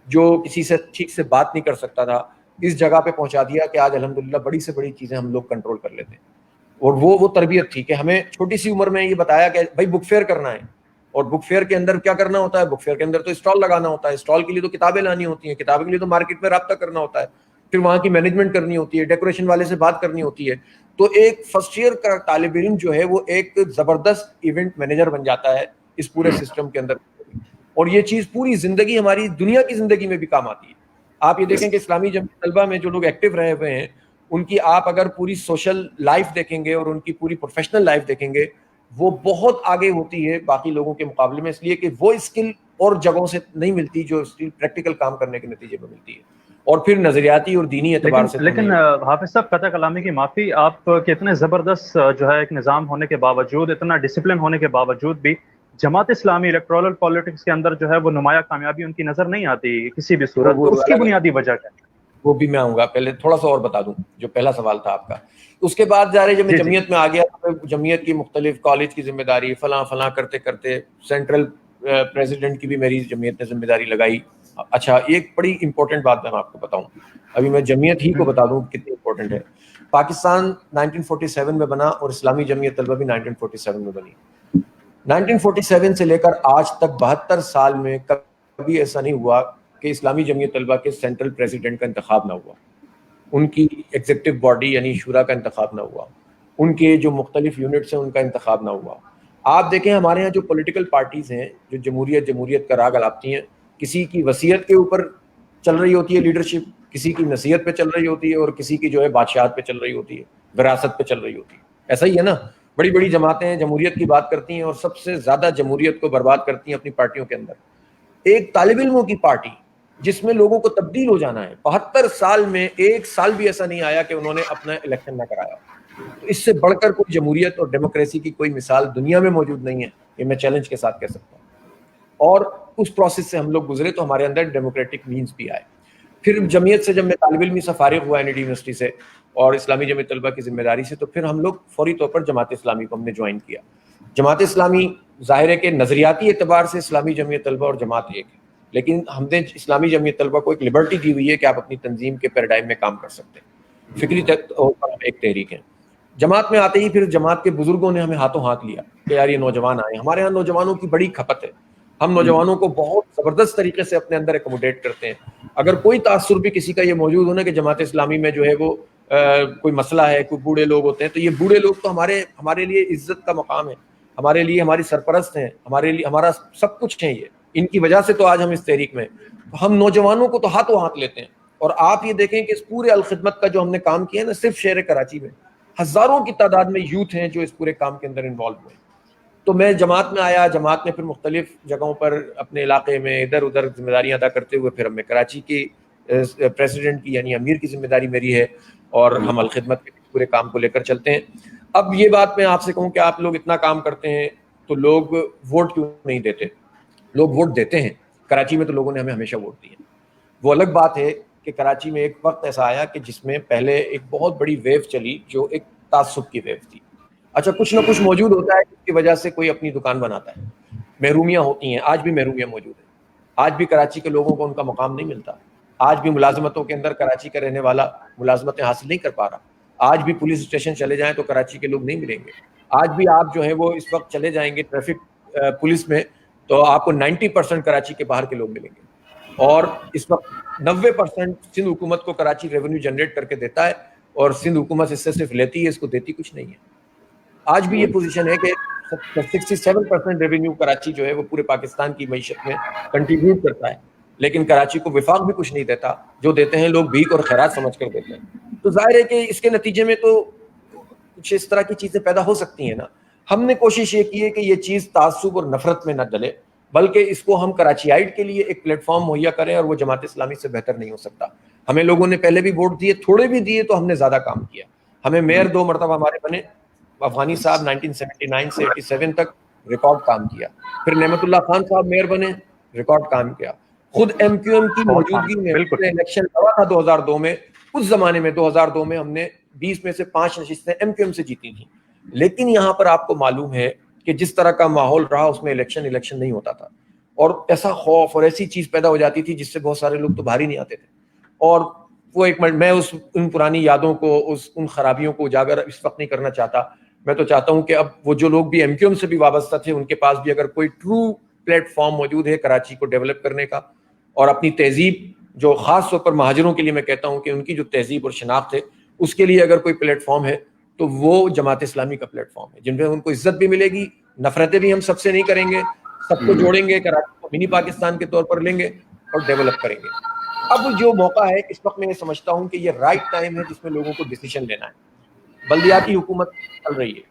جو کسی سے ٹھیک سے بات نہیں کر سکتا تھا, اس جگہ پہ پہنچا دیا کہ آج الحمدللہ بڑی سے بڑی چیزیں ہم لوگ کنٹرول کر لیتے ہیں. اور وہ تربیت تھی کہ ہمیں چھوٹی سی عمر میں یہ بتایا کہ بھائی بک فیئر کرنا ہے, اور بک فیئر کے اندر کیا کرنا ہوتا ہے, بک فیئر کے اندر تو اسٹال لگانا ہوتا ہے, اسٹال کے لیے تو کتابیں لانی ہوتی ہیں, کتابیں کے لیے تو مارکیٹ میں رابطہ کرنا ہوتا ہے, پھر وہاں کی مینجمنٹ کرنی ہوتی ہے, ڈیکوریشن والے سے بات کرنی ہوتی ہے. تو ایک فرسٹ ایئر کا طالب علم جو ہے وہ ایک زبردست ایونٹ مینیجر بن جاتا ہے اس پورے سسٹم کے اندر, اور یہ چیز پوری زندگی ہماری دنیا کی زندگی میں بھی کام آتی ہے. آپ یہ دیکھیں کہ اسلامی جمعیت طلبہ میں جو لوگ ایکٹیو رہے ہوئے ہیں ان کی آپ اگر پوری سوشل لائف دیکھیں گے اور ان کی پوری پروفیشنل لائف دیکھیں گے, وہ بہت آگے ہوتی ہے باقی لوگوں کے مقابلے میں, اس لیے کہ وہ اسکل اور جگہوں سے نہیں ملتی جو اسکل پریکٹیکل کام کرنے کے نتیجے میں ملتی ہے, اور پھر نظریاتی اور دینی اعتبار سے. لیکن حافظ صاحب, قطع کلامی کی معافی, آپ کے اتنے زبردست جو ہے ایک نظام ہونے کے باوجود, اتنا ڈسپلن ہونے کے باوجود بھی جماعت اسلامی الیکٹورل پالیٹکس کے اندر جو ہے وہ نمایاں کامیابی ان کی نظر نہیں آتی کسی بھی صورت. اس کی بنیادی وجہ کیا ہے؟ وہ بھی میں آؤں گا, پہلے تھوڑا سا اور بتا دوں جو پہلا سوال تھا آپ کا. اس کے بعد جا رہے جب میں جمعیت میں آ گیا تو جمعیت کی مختلف کالج کی ذمہ داری فلاں کرتے کرتے سینٹرل پریزیڈنٹ کی بھی میری جمعیت نے ذمہ داری لگائی. اچھا, ایک بڑی امپورٹنٹ بات میں آپ کو بتاؤں, ابھی میں جمعیت ہی کو بتا دوں کتنی امپورٹنٹ ہے. پاکستان 1947 میں بنا اور اسلامی جمعیت طلبہ بھی 1947 میں بنی. 1947 سے لے کر آج تک 72 سال میں کبھی ایسا نہیں ہوا کہ اسلامی جمعیت طلبہ کے سینٹرل پریزیڈنٹ کا انتخاب نہ ہوا, ان کی ایگزیکٹو باڈی یعنی شورا کا انتخاب نہ ہوا, ان کے جو مختلف یونٹس ہیں ان کا انتخاب نہ ہوا. آپ دیکھیں ہمارے ہاں جو پولیٹیکل پارٹیز ہیں جو جمہوریت کا راگ الاپتی ہیں, کسی کی وصیت کے اوپر چل رہی ہوتی ہے لیڈرشپ, کسی کی نصیحت پہ چل رہی ہوتی ہے, اور کسی کی جو ہے بادشاہت پہ چل رہی ہوتی ہے, وراثت پہ چل رہی ہوتی ہے. ایسا ہی ہے نا, بڑی بڑی جماعتیں جمہوریت کی بات کرتی ہیں اور سب سے زیادہ جمہوریت کو برباد کرتی ہیں اپنی پارٹیوں کے اندر. ایک طالب علموں کی پارٹی جس میں لوگوں کو تبدیل ہو جانا ہے, 72 سال میں ایک سال بھی ایسا نہیں آیا کہ انہوں نے اپنا الیکشن نہ کرایا. تو اس سے بڑھ کر کوئی جمہوریت اور ڈیموکریسی کی کوئی مثال دنیا میں موجود نہیں ہے, یہ میں چیلنج کے ساتھ کہہ سکتا ہوں. اور اس پروسیس سے ہم لوگ گزرے تو ہمارے اندر ڈیموکریٹک مینز بھی آئے. پھر جمعیت سے جب میں طالب علمی سے فارغ ہوا NED یونیورسٹی سے اور اسلامی جمعیت طلبہ کی ذمہ داری سے, تو پھر ہم لوگ فوری طور پر جماعت اسلامی کو ہم نے جوائن کیا. جماعت اسلامی ظاہر ہے کہ نظریاتی اعتبار سے اسلامی جمعیت طلبہ اور جماعت ایک ہے, لیکن ہم نے اسلامی جمعیت طلبہ کو ایک لبرٹی دی ہوئی ہے کہ آپ اپنی تنظیم کے پیراڈائم میں کام کر سکتے ہیں. فکری طور پر ہم ایک تحریک ہیں. جماعت میں آتے ہی پھر جماعت کے بزرگوں نے ہمیں ہاتھوں ہاتھ لیا کہ یار یہ نوجوان آئے. ہمارے ہاں نوجوانوں کی بڑی کھپت ہے, ہم نوجوانوں کو بہت زبردست طریقے سے اپنے اندر ایکوموڈیٹ کرتے ہیں. اگر کوئی تاثر بھی کسی کا یہ موجود ہونا کہ جماعت اسلامی میں جو ہے وہ کوئی مسئلہ ہے, کوئی بوڑھے لوگ ہوتے ہیں, تو یہ بوڑھے لوگ تو ہمارے لیے عزت کا مقام ہے, ہمارے لیے ہماری سرپرست ہیں, ہمارے لیے ہمارا سب کچھ ہے. یہ ان کی وجہ سے تو آج ہم اس تحریک میں, تو ہم نوجوانوں کو تو ہاتھوں ہاتھ لیتے ہیں. اور آپ یہ دیکھیں کہ اس پورے الخدمت کا جو ہم نے کام کیا ہے نا, صرف شہر کراچی میں ہزاروں کی تعداد میں یوتھ ہیں جو اس پورے کام کے اندر انوالو ہوئے. تو میں جماعت میں آیا, جماعت میں پھر مختلف جگہوں پر اپنے علاقے میں ادھر ادھر ذمہ داریاں ادا کرتے ہوئے پھر ہم میں کراچی کی پریزیڈنٹ کی یعنی امیر کی ذمہ داری میری ہے, اور ہم الخدمت کے پورے کام کو لے کر چلتے ہیں. اب یہ بات میں آپ سے کہوں کہ آپ لوگ اتنا کام کرتے ہیں تو لوگ ووٹ کیوں نہیں دیتے؟ لوگ ووٹ دیتے ہیں. کراچی میں تو لوگوں نے ہمیں ہمیشہ ووٹ دیے. وہ الگ بات ہے کہ کراچی میں ایک وقت ایسا آیا کہ جس میں پہلے ایک بہت بڑی ویو چلی جو ایک تعصب کی ویو تھی. اچھا, کچھ نہ کچھ موجود ہوتا ہے جس کی وجہ سے کوئی اپنی دکان بناتا ہے. محرومیاں ہوتی ہیں, آج بھی محرومیاں موجود ہیں, آج بھی کراچی کے لوگوں کو ان کا مقام نہیں ملتا. آج بھی ملازمتوں کے اندر کراچی کا رہنے والا ملازمتیں حاصل نہیں کر پا رہا. آج بھی پولیس اسٹیشن چلے جائیں تو کراچی کے لوگ نہیں ملیں گے. آج بھی آپ جو ہیں وہ اس وقت چلے جائیں گے ٹریفک پولیس میں تو آپ کو 90% کراچی کے باہر کے لوگ ملیں گے. اور اس وقت 90% سندھ حکومت کو کراچی ریونیو جنریٹ کر کے دیتا ہے, اور سندھ حکومت اس سے صرف لیتی ہے, اس کو دیتی کچھ نہیں ہے. آج بھی یہ پوزیشن ہے کہ 67% ریونیو کراچی جو ہے وہ پورے پاکستان کی معیشت میں کنٹریبیوٹ کرتا ہے, لیکن کراچی کو وفاق بھی کچھ نہیں دیتا. جو دیتے ہیں لوگ بھیک اور خیرات سمجھ کر دیتے ہیں. تو ظاہر ہے کہ اس کے نتیجے میں تو کچھ اس طرح کی چیزیں پیدا ہو سکتی ہیں نا. ہم نے کوشش یہ کی ہے کہ یہ چیز تعصب اور نفرت میں نہ ڈلے, بلکہ اس کو ہم کراچی آئٹ کے لیے ایک پلیٹ فارم مہیا کریں, اور وہ جماعت اسلامی سے بہتر نہیں ہو سکتا. ہمیں لوگوں نے پہلے بھی ووٹ دیے, تھوڑے بھی دیے تو ہم نے زیادہ کام کیا. ہمیں میئر 2 مرتبہ ہمارے بنے. افغانی صاحب 1979 سے 87 تک ریکارڈ کام کیا. پھر نعمت اللہ خان صاحب میئر بنے, ریکارڈ کام کیا. خود ایم کیو ایم کی موجودگی میں الیکشن لڑا تھا 2002 میں. اس زمانے میں 2002 میں ہم نے 20 میں سے 5 نشستیں ایم کیو ایم سے جیتی تھیں. لیکن یہاں پر آپ کو معلوم ہے کہ جس طرح کا ماحول رہا اس میں الیکشن نہیں ہوتا تھا, اور ایسا خوف اور ایسی چیز پیدا ہو جاتی تھی جس سے بہت سارے لوگ تو باہر ہی نہیں آتے تھے. اور وہ ایک میں ان پرانی یادوں کو, ان خرابیوں کو اجاگر اس وقت نہیں کرنا چاہتا. میں تو چاہتا ہوں کہ اب وہ جو لوگ بھی ایم کیو ایم سے بھی وابستہ تھے ان کے پاس بھی اگر کوئی ٹرو پلیٹ فارم موجود ہے کراچی کو ڈیولپ کرنے کا, اور اپنی تہذیب جو خاص طور پر مہاجروں کے لیے میں کہتا ہوں کہ ان کی جو تہذیب اور شناخت ہے اس کے لیے اگر کوئی پلیٹ فارم ہے تو وہ جماعت اسلامی کا پلیٹ فارم ہے, جن میں ان کو عزت بھی ملے گی, نفرتیں بھی ہم سب سے نہیں کریں گے, سب کو جوڑیں گے, کراچی کو منی پاکستان کے طور پر لیں گے اور ڈیولپ کریں گے. اب جو موقع ہے اس وقت میں یہ سمجھتا ہوں کہ یہ رائٹ ٹائم ہے جس میں لوگوں کو ڈیسیشن لینا ہے. بلدیاتی حکومت چل رہی ہے,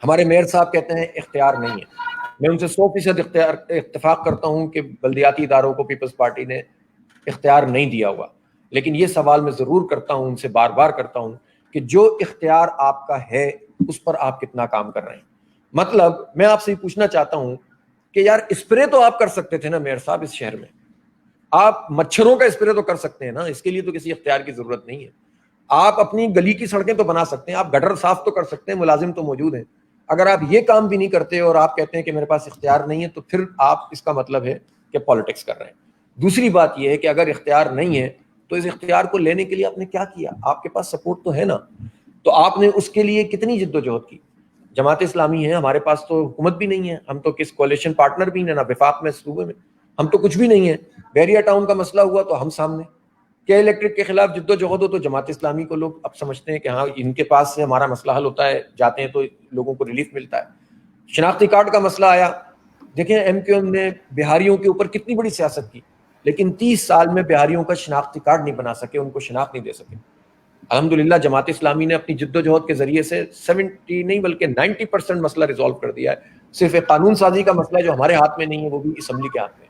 ہمارے میئر صاحب کہتے ہیں اختیار نہیں ہے. میں ان سے 100% اتفاق کرتا ہوں کہ بلدیاتی اداروں کو پیپلز پارٹی نے اختیار نہیں دیا ہوا, لیکن یہ سوال میں ضرور کرتا ہوں, ان سے بار بار کرتا ہوں کہ جو اختیار آپ کا ہے اس پر آپ کتنا کام کر رہے ہیں. مطلب میں آپ سے یہ پوچھنا چاہتا ہوں کہ یار اسپرے تو آپ کر سکتے تھے نا میئر صاحب اس شہر میں, آپ مچھروں کا اسپرے تو کر سکتے ہیں نا, اس کے لیے تو کسی اختیار کی ضرورت نہیں ہے. آپ اپنی گلی کی سڑکیں تو بنا سکتے ہیں, آپ گٹر صاف تو کر سکتے ہیں, ملازم تو موجود ہیں. اگر آپ یہ کام بھی نہیں کرتے اور آپ کہتے ہیں کہ میرے پاس اختیار نہیں ہے, تو پھر آپ اس کا مطلب ہے کہ پالیٹکس کر رہے ہیں. دوسری بات یہ ہے کہ اگر اختیار نہیں ہے تو اس اختیار کو لینے کے لیے آپ نے کیا کیا؟ آپ کے پاس سپورٹ تو ہے نا, تو آپ نے اس کے لیے کتنی جد و جہد کی؟ جماعت اسلامی ہے, ہمارے پاس تو حکومت بھی نہیں ہے, ہم تو کس کولیشن پارٹنر بھی نہیں, نہ وفاق میں صوبے میں, ہم تو کچھ بھی نہیں ہے. بحریہ ٹاؤن کا مسئلہ ہوا تو ہم سامنے, کیا الیکٹرک کے خلاف جد و جہد ہو تو جماعت اسلامی کو لوگ اب سمجھتے ہیں کہ ہاں ان کے پاس سے ہمارا مسئلہ حل ہوتا ہے, جاتے ہیں تو لوگوں کو ریلیف ملتا ہے. شناختی کارڈ کا مسئلہ آیا, دیکھیں ایم کیو ایم نے بہاریوں کے اوپر کتنی بڑی سیاست کی, لیکن 30 سال میں بہاریوں کا شناختی کارڈ نہیں بنا سکے, ان کو شناخت نہیں دے سکے. الحمدللہ جماعت اسلامی نے اپنی جد و جہد کے ذریعے سے 70 نہیں بلکہ 90% مسئلہ ریزالو کر دیا ہے. صرف ایک قانون سازی کا مسئلہ جو ہمارے ہاتھ میں نہیں ہے, وہ بھی اسمبلی کے ہاتھ میں.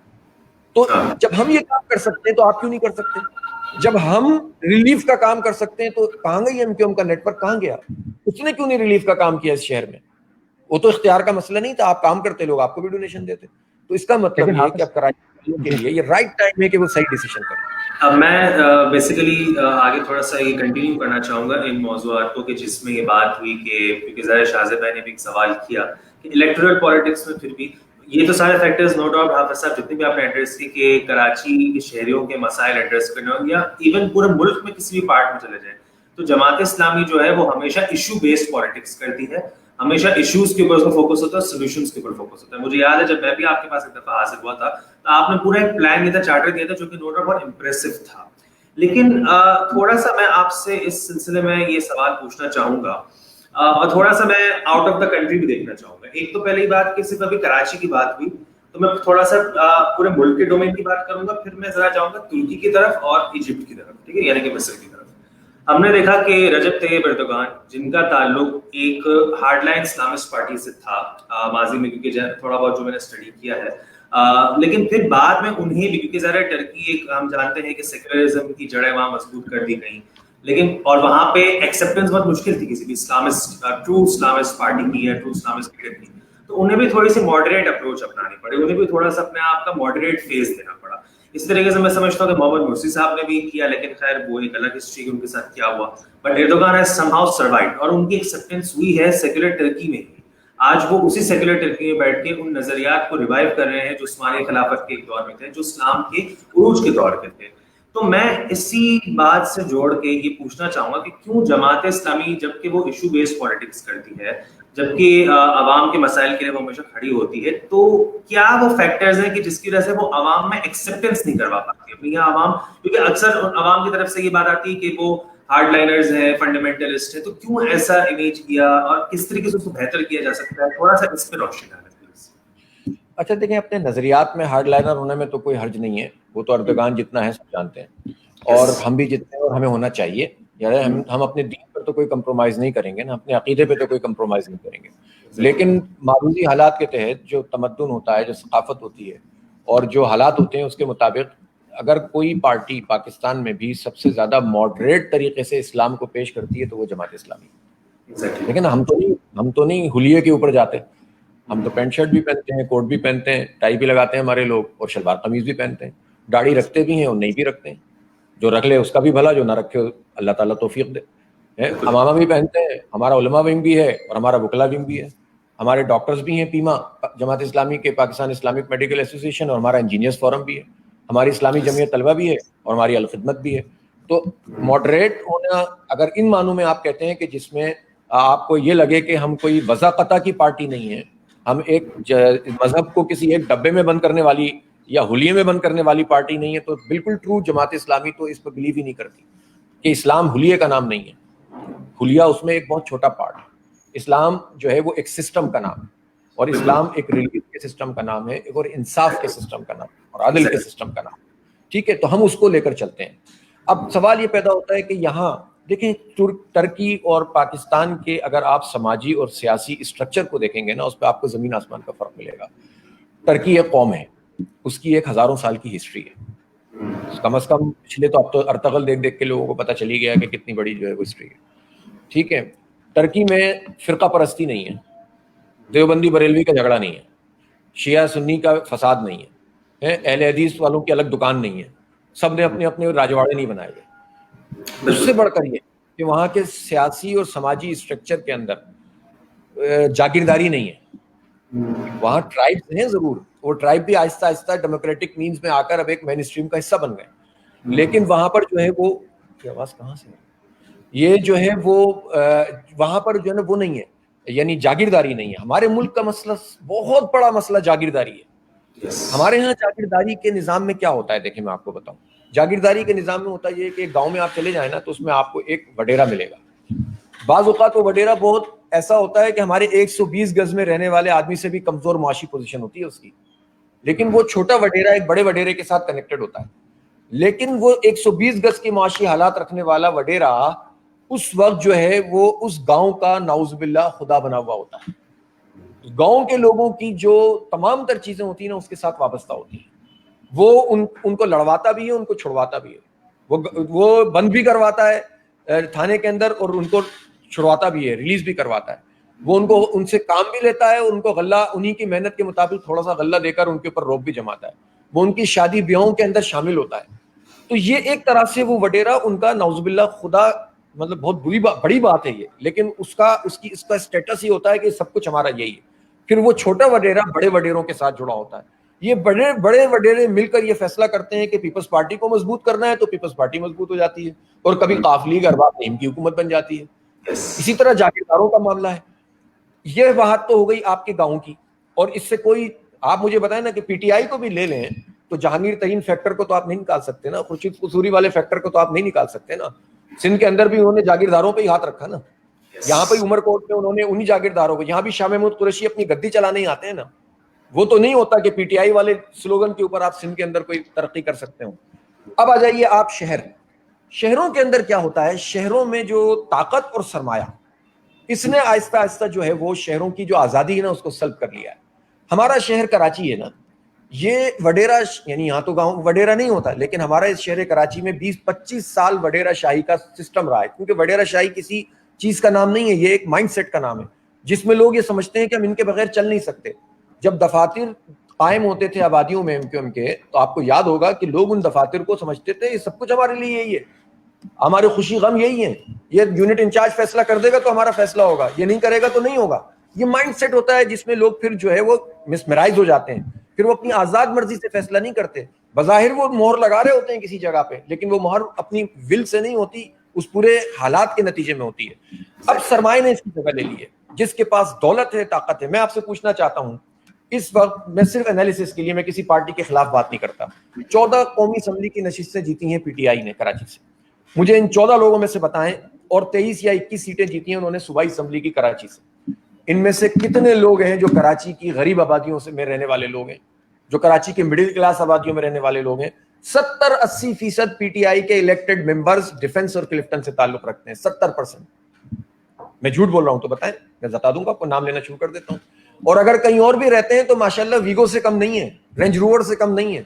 تو جب ہم یہ کام کر سکتے ہیں تو آپ کیوں نہیں کر سکتے؟ جب ہم ریلیف کا کام کر سکتے ہیں تو کہاں گئی ایم کیو ایم کا نیٹ ورک, کہاں گیا؟ اس نے کیوں نہیں ریلیف کا کام کیا اس شہر میں؟ وہ تو اختیار کا مسئلہ نہیں تھا, آپ کام کرتے, لوگ آپ کو بھی ڈونیشن دیتے. تو اس کا مطلب یہ ہے کہ اب کراچی کے لیے یہ رائٹ ٹائم ہے کہ وہ صحیح ڈیسیشن کریں. اب میں بیسیکلی آگے تھوڑا سا یہ کنٹینیو کرنا چاہوں گا ان موضوعات کو کہ جس میں یہ بات ہوئی کہ کیونکہ ظاہر شاہزاد بھائی نے بھی ایک سوال کیا کہ الیکٹورل پالیٹکس میں پھر بھی یہ تو سارے فیکٹرز نو ڈاؤٹ حافظ صاحب جتنے بھی آپ نے ایڈریس کی کہ کراچی کے شہریوں کے مسائل ایڈریس کرنا یا ایون پورے ملک میں کسی بھی پارٹ میں چلے جائیں, تو جماعت اسلامی جو ہے وہ ہمیشہ ایشو بیسڈ پالیٹکس کرتی ہے, ہمیشہ ایشوز کے اوپر اس کا فوکس ہوتا ہے, سولوشنز کے اوپر فوکس ہوتا ہے. مجھے یاد ہے جب میں بھی آپ کے پاس ایک دفعہ حاصل ہوا تھا تو آپ نے پورا ایک پلان دیا تھا, چارٹر دیا تھا, جو کہ نو ڈاؤٹ بہت امپریسو تھا. لیکن تھوڑا سا میں آپ سے اس سلسلے میں یہ سوال پوچھنا چاہوں گا, اور تھوڑا سا میں آؤٹ آف دا کنٹری بھی دیکھنا چاہوں گا. ایک تو پہلی بات کہ صرف ابھی کراچی کی بات ہوئی, تو میں تھوڑا سا پورے ملک کے ڈومین کی بات کروں گا, پھر میں ذرا جاؤں گا ترکی کی طرف اور ایجپٹ کی طرف, ٹھیک ہے, یعنی کہ مصر کی طرف. ہم نے دیکھا کہ رجب طیب ایردوغان, جن کا تعلق ایک ہارڈ لائن اسلامسٹ پارٹی سے تھا ماضی میں, کیونکہ تھوڑا بہت جو میں نے اسٹڈی کیا ہے, لیکن پھر بعد میں انہیں بھی, کیونکہ ذرا ٹرکی ایک ہم جانتے ہیں کہ سیکولرزم کی جڑیں وہاں مضبوط کر دی گئیں, لیکن اور وہاں پہ ایکسیپٹنس بہت مشکل تھی کسی بھی اسلامسٹ, ٹرو اسلامسٹ پارٹی کی یا ٹرو اسلامسٹ لیڈر کی, تو انہیں بھی تھوڑی سی ماڈریٹ اپروچ اپنانی پڑی, انہیں بھی تھوڑا سا اپنے آپ کا ماڈریٹ فیس دینا پڑا. اسی طریقے سے میں سمجھتا ہوں کہ محمد مرسی صاحب نے بھی کیا, لیکن خیر وہ ایک الگ ہسٹری ان کے ساتھ کیا ہوا, بٹ ایردوغان ہیز سم ہاؤ سروائیوڈ, اور ان کی ایکسیپٹنس ہوئی ہے سیکولر ٹرکی میں ہی. آج وہ اسی سیکولر ٹرکی میں بیٹھ کے ان نظریات کو ریوائیو کر رہے ہیں جو عثمانی خلافت کے ایک دور میں تھے, جو اسلام کے عروج کے دور کے تھے. تو میں اسی بات سے جوڑ کے یہ پوچھنا چاہوں گا کہ کیوں جماعت اسلامی, جبکہ وہ ایشو بیسڈ پالیٹکس کرتی ہے, جبکہ عوام کے مسائل کے لیے وہ ہمیشہ کھڑی ہوتی ہے, تو کیا وہ فیکٹرز ہیں کہ جس کی وجہ سے وہ عوام میں ایکسیپٹنس نہیں کروا پاتی اپنی عوام, کیونکہ اکثر عوام کی طرف سے یہ بات آتی ہے کہ وہ ہارڈ لائنرز ہیں, فنڈامنٹلسٹ ہیں, تو کیوں ایسا امیج کیا اور کس طریقے سے اس کو بہتر کیا جا سکتا ہے, تھوڑا سا اس پہ روشنی ڈالیں پلیز. اچھا دیکھیں, اپنے نظریات میں ہارڈ لائنر ہونے میں تو کوئی حرج نہیں ہے, وہ تو اردگان جتنا ہے سب جانتے ہیں, اور ہم بھی جتنے ہیں, اور ہمیں ہونا چاہیے. یعنی ہم اپنے دین پر تو کوئی کمپرومائز نہیں کریں گے نا, اپنے عقیدے پہ تو کوئی کمپرومائز نہیں کریں گے, لیکن معروضی حالات کے تحت جو تمدن ہوتا ہے, جو ثقافت ہوتی ہے, اور جو حالات ہوتے ہیں اس کے مطابق اگر کوئی پارٹی پاکستان میں بھی سب سے زیادہ ماڈریٹ طریقے سے اسلام کو پیش کرتی ہے تو وہ جماعت اسلامی. لیکن ہم تو نہیں حلیے کے اوپر جاتے, ہم تو پینٹ شرٹ بھی پہنتے ہیں, کوٹ بھی پہنتے ہیں, ٹائی بھی لگاتے ہیں ہمارے لوگ, اور شلوار قمیض بھی پہنتے ہیں, داڑھی رکھتے بھی ہیں اور نہیں بھی رکھتے ہیں, جو رکھ لے اس کا بھی بھلا, جو نہ رکھے اللہ تعالیٰ توفیق دے. امامہ بھی پہنتے ہیں, ہمارا علماء ونگ بھی ہے اور ہمارا وکلا ونگ بھی ہے, ہمارے ڈاکٹرز بھی ہیں پیما جماعت اسلامی کے, پاکستان اسلامک میڈیکل ایسوسیشن, اور ہمارا انجینئرز فورم بھی ہے, ہماری اسلامی جمعیت طلبہ بھی ہے, اور ہماری الخدمت بھی ہے. تو ماڈریٹ ہونا اگر ان معنوں میں آپ کہتے ہیں کہ جس میں آپ کو یہ لگے کہ ہم کوئی وضاقتہ کی پارٹی نہیں ہے, ہم ایک مذہب کو کسی ایک ڈبے میں بند کرنے والی یا حلیے میں بند کرنے والی پارٹی نہیں ہے, تو بالکل ٹرو جماعت اسلامی تو اس پر بلیو ہی نہیں کرتی کہ اسلام حلیے کا نام نہیں ہے. حلیہ اس میں ایک بہت چھوٹا پارٹ ہے. اسلام جو ہے وہ ایک سسٹم کا نام ہے, اور اسلام ایک ریلیجن کے سسٹم کا نام ہے, ایک اور انصاف کے سسٹم کا نام ہے, اور عدل کے سسٹم کا نام ہے. ٹھیک ہے, تو ہم اس کو لے کر چلتے ہیں. اب سوال یہ پیدا ہوتا ہے کہ یہاں دیکھیں ترکی اور پاکستان کے اگر آپ سماجی اور سیاسی اسٹرکچر کو دیکھیں گے نا, اس پہ آپ کو زمین آسمان کا فرق ملے گا. ترکی ایک قوم ہے, اس کی ایک ہزاروں سال کی ہسٹری ہے, کم از کم پچھلے تو اب تو ارطغرل دیکھ دیکھ کے لوگوں کو پتہ چلی گیا کہ کتنی بڑی جو ہے وہ ہسٹری ہے. ٹھیک ہے, ترکی میں فرقہ پرستی نہیں ہے, دیوبندی بریلوی کا جھگڑا نہیں ہے, شیعہ سنی کا فساد نہیں ہے, اہل حدیث والوں کی الگ دکان نہیں ہے, سب نے اپنے اپنے راجواڑے نہیں بنائے گئے. اس سے بڑھ کر یہ کہ وہاں کے سیاسی اور سماجی اسٹرکچر کے اندر جاگیرداری نہیں ہے. وہاں ٹرائبز ہیں ضرور, وہ ٹرائب بھی آہستہ آہستہ ڈیموکریٹک مینز میں آ کر اب ایک مین اسٹریم کا حصہ بن گئے, لیکن وہاں پر جو ہے وہ آواز کہاں سے یہ جو ہے وہ وہاں پر جو ہے نا وہ نہیں ہے, یعنی جاگیرداری نہیں ہے. ہمارے ملک کا مسئلہ بہت بڑا مسئلہ جاگیرداری ہے. ہمارے ہاں جاگیرداری کے نظام میں کیا ہوتا ہے, دیکھیں میں آپ کو بتاؤں. جاگیرداری کے نظام میں ہوتا یہ کہ گاؤں میں آپ چلے جائیں نا, تو اس میں آپ کو ایک وڈیرا ملے گا. بعض اوقات وہ وڈیرا بہت ایسا ہوتا ہے کہ ہمارے 120 گز میں رہنے والے آدمی سے بھی کمزور معاشی پوزیشن ہوتی ہے اس کی, لیکن وہ چھوٹا وڈیرا ایک بڑے وڈیرے کے ساتھ کنیکٹڈ ہوتا ہے. لیکن وہ 120 گز کی معاشی حالات رکھنے والا وڈیرا اس وقت جو ہے وہ اس گاؤں کا نعوذ باللہ خدا بنا ہوا ہوتا ہے. گاؤں کے لوگوں کی جو تمام تر چیزیں ہوتی ہیں نا اس کے ساتھ وابستہ ہوتی ہیں. وہ ان کو لڑواتا بھی ہے, ان کو چھڑواتا بھی ہے, وہ بند بھی کرواتا ہے تھانے کے اندر, اور ان کو چھڑواتا بھی ہے, ریلیز بھی کرواتا ہے. وہ ان سے کام بھی لیتا ہے, ان کو غلہ انہی کی محنت کے مطابق تھوڑا سا غلہ دے کر ان کے اوپر روب بھی جماتا ہے. وہ ان کی شادی بیاہوں کے اندر شامل ہوتا ہے. تو یہ ایک طرح سے وہ وڈیرا ان کا نعوذ باللہ خدا, مطلب بہت بڑی بات ہے یہ, لیکن اس کا اسٹیٹس یہ ہوتا ہے کہ سب کچھ ہمارا یہی ہے. پھر وہ چھوٹا وڈیرا بڑے وڈیروں کے ساتھ جڑا ہوتا ہے. یہ بڑے بڑے وڈیرے مل کر یہ فیصلہ کرتے ہیں کہ پیپلز پارٹی کو مضبوط کرنا ہے تو پیپلز پارٹی مضبوط ہو جاتی ہے, اور کبھی قاف لیگ ارباب نعیم کی حکومت بن جاتی ہے. اسی طرح جاگیرداروں کا معاملہ ہے. یہ بات تو ہو گئی آپ کے گاؤں کی, اور اس سے کوئی, آپ مجھے بتائیں نا کہ پی ٹی آئی کو بھی لے لیں تو جہانگیر ترین فیکٹر کو تو آپ نہیں نکال سکتے نا, خورشید قصوری والے فیکٹر کو تو آپ نہیں نکال سکتے نا. سندھ کے اندر بھی انہوں نے جاگیرداروں پہ ہی ہاتھ رکھا نا, یہاں پہ عمر کوٹ میں انہوں نے انہی جاگیرداروں کو, یہاں بھی شاہ محمود قریشی اپنی گدی چلانے ہی آتے ہیں نا. وہ تو نہیں ہوتا کہ پی ٹی آئی والے سلوگن کے اوپر آپ سندھ کے اندر کوئی ترقی کر سکتے ہو. اب آ جائیے آپ شہروں کے اندر کیا ہوتا ہے. شہروں میں جو طاقت اور سرمایہ, اس نے آہستہ آہستہ جو ہے وہ شہروں کی جو آزادی ہے نا اس کو سلب کر لیا ہے. ہمارا شہر کراچی ہے نا, یہ وڈیرا, یعنی یہاں تو گاؤں وڈیرا نہیں ہوتا, لیکن ہمارا اس شہر کراچی میں 20-25 سال وڈیرا شاہی کا سسٹم رہا ہے. کیونکہ وڈیرا شاہی کسی چیز کا نام نہیں ہے, یہ ایک مائنڈ سیٹ کا نام ہے جس میں لوگ یہ سمجھتے ہیں کہ ہم ان کے بغیر چل نہیں سکتے. جب دفاتر قائم ہوتے تھے آبادیوں میں ایم کے, تو آپ کو یاد ہوگا کہ لوگ ان دفاتر کو سمجھتے تھے یہ سب کچھ ہمارے لیے یہی ہے, ہمارے خوشی غم یہی ہے, یہ یونٹ انچارج فیصلہ کر دے گا تو ہمارا فیصلہ ہوگا, یہ نہیں کرے گا تو نہیں ہوگا. یہ مائنڈ سیٹ ہوتا ہے جس میں لوگ پھر جو ہے وہ مسمرائز ہو جاتے ہیں, پھر وہ اپنی آزاد مرضی سے فیصلہ نہیں کرتے. بظاہر وہ مہر لگا رہے ہوتے ہیں کسی جگہ پہ, لیکن وہ مہر اپنی ول سے نہیں ہوتی, اس پورے حالات کے نتیجے میں ہوتی ہے. اب سرمایہ نے اس کی جگہ لے لی ہے, جس کے پاس دولت ہے, طاقت ہے. میں آپ سے پوچھنا چاہتا ہوں اس وقت, میں صرف انالیسس کے لیے, میں کسی پارٹی کے خلاف بات نہیں کرتا, 14 قومی اسمبلی کی نشستیں جیتی ہیں پی ٹی آئی نے کراچی سے. مجھے ان 14 لوگوں میں سے بتائیں, اور 23 یا 21 سیٹیں جیتی ہیں انہوں نے صوبائی اسمبلی کی کراچی سے. ان میں سے کتنے لوگ ہیں جو کراچی کی غریب آبادیوں سے میں رہنے والے لوگ ہیں, جو کراچی کے مڈل کلاس آبادیوں میں رہنے والے لوگ ہیں؟ 70-80% پی ٹی آئی کے الیکٹڈ ممبرز ڈیفنس اور کلفٹن سے تعلق رکھتے ہیں, 70%. میں جھوٹ بول رہا ہوں تو بتائیں, میں بتا دوں گا, آپ کو نام لینا شروع کر دیتا ہوں. اور اگر کہیں اور بھی رہتے ہیں تو ماشاءاللہ ویگو سے کم نہیں ہے, رینج روور سے کم نہیں ہے.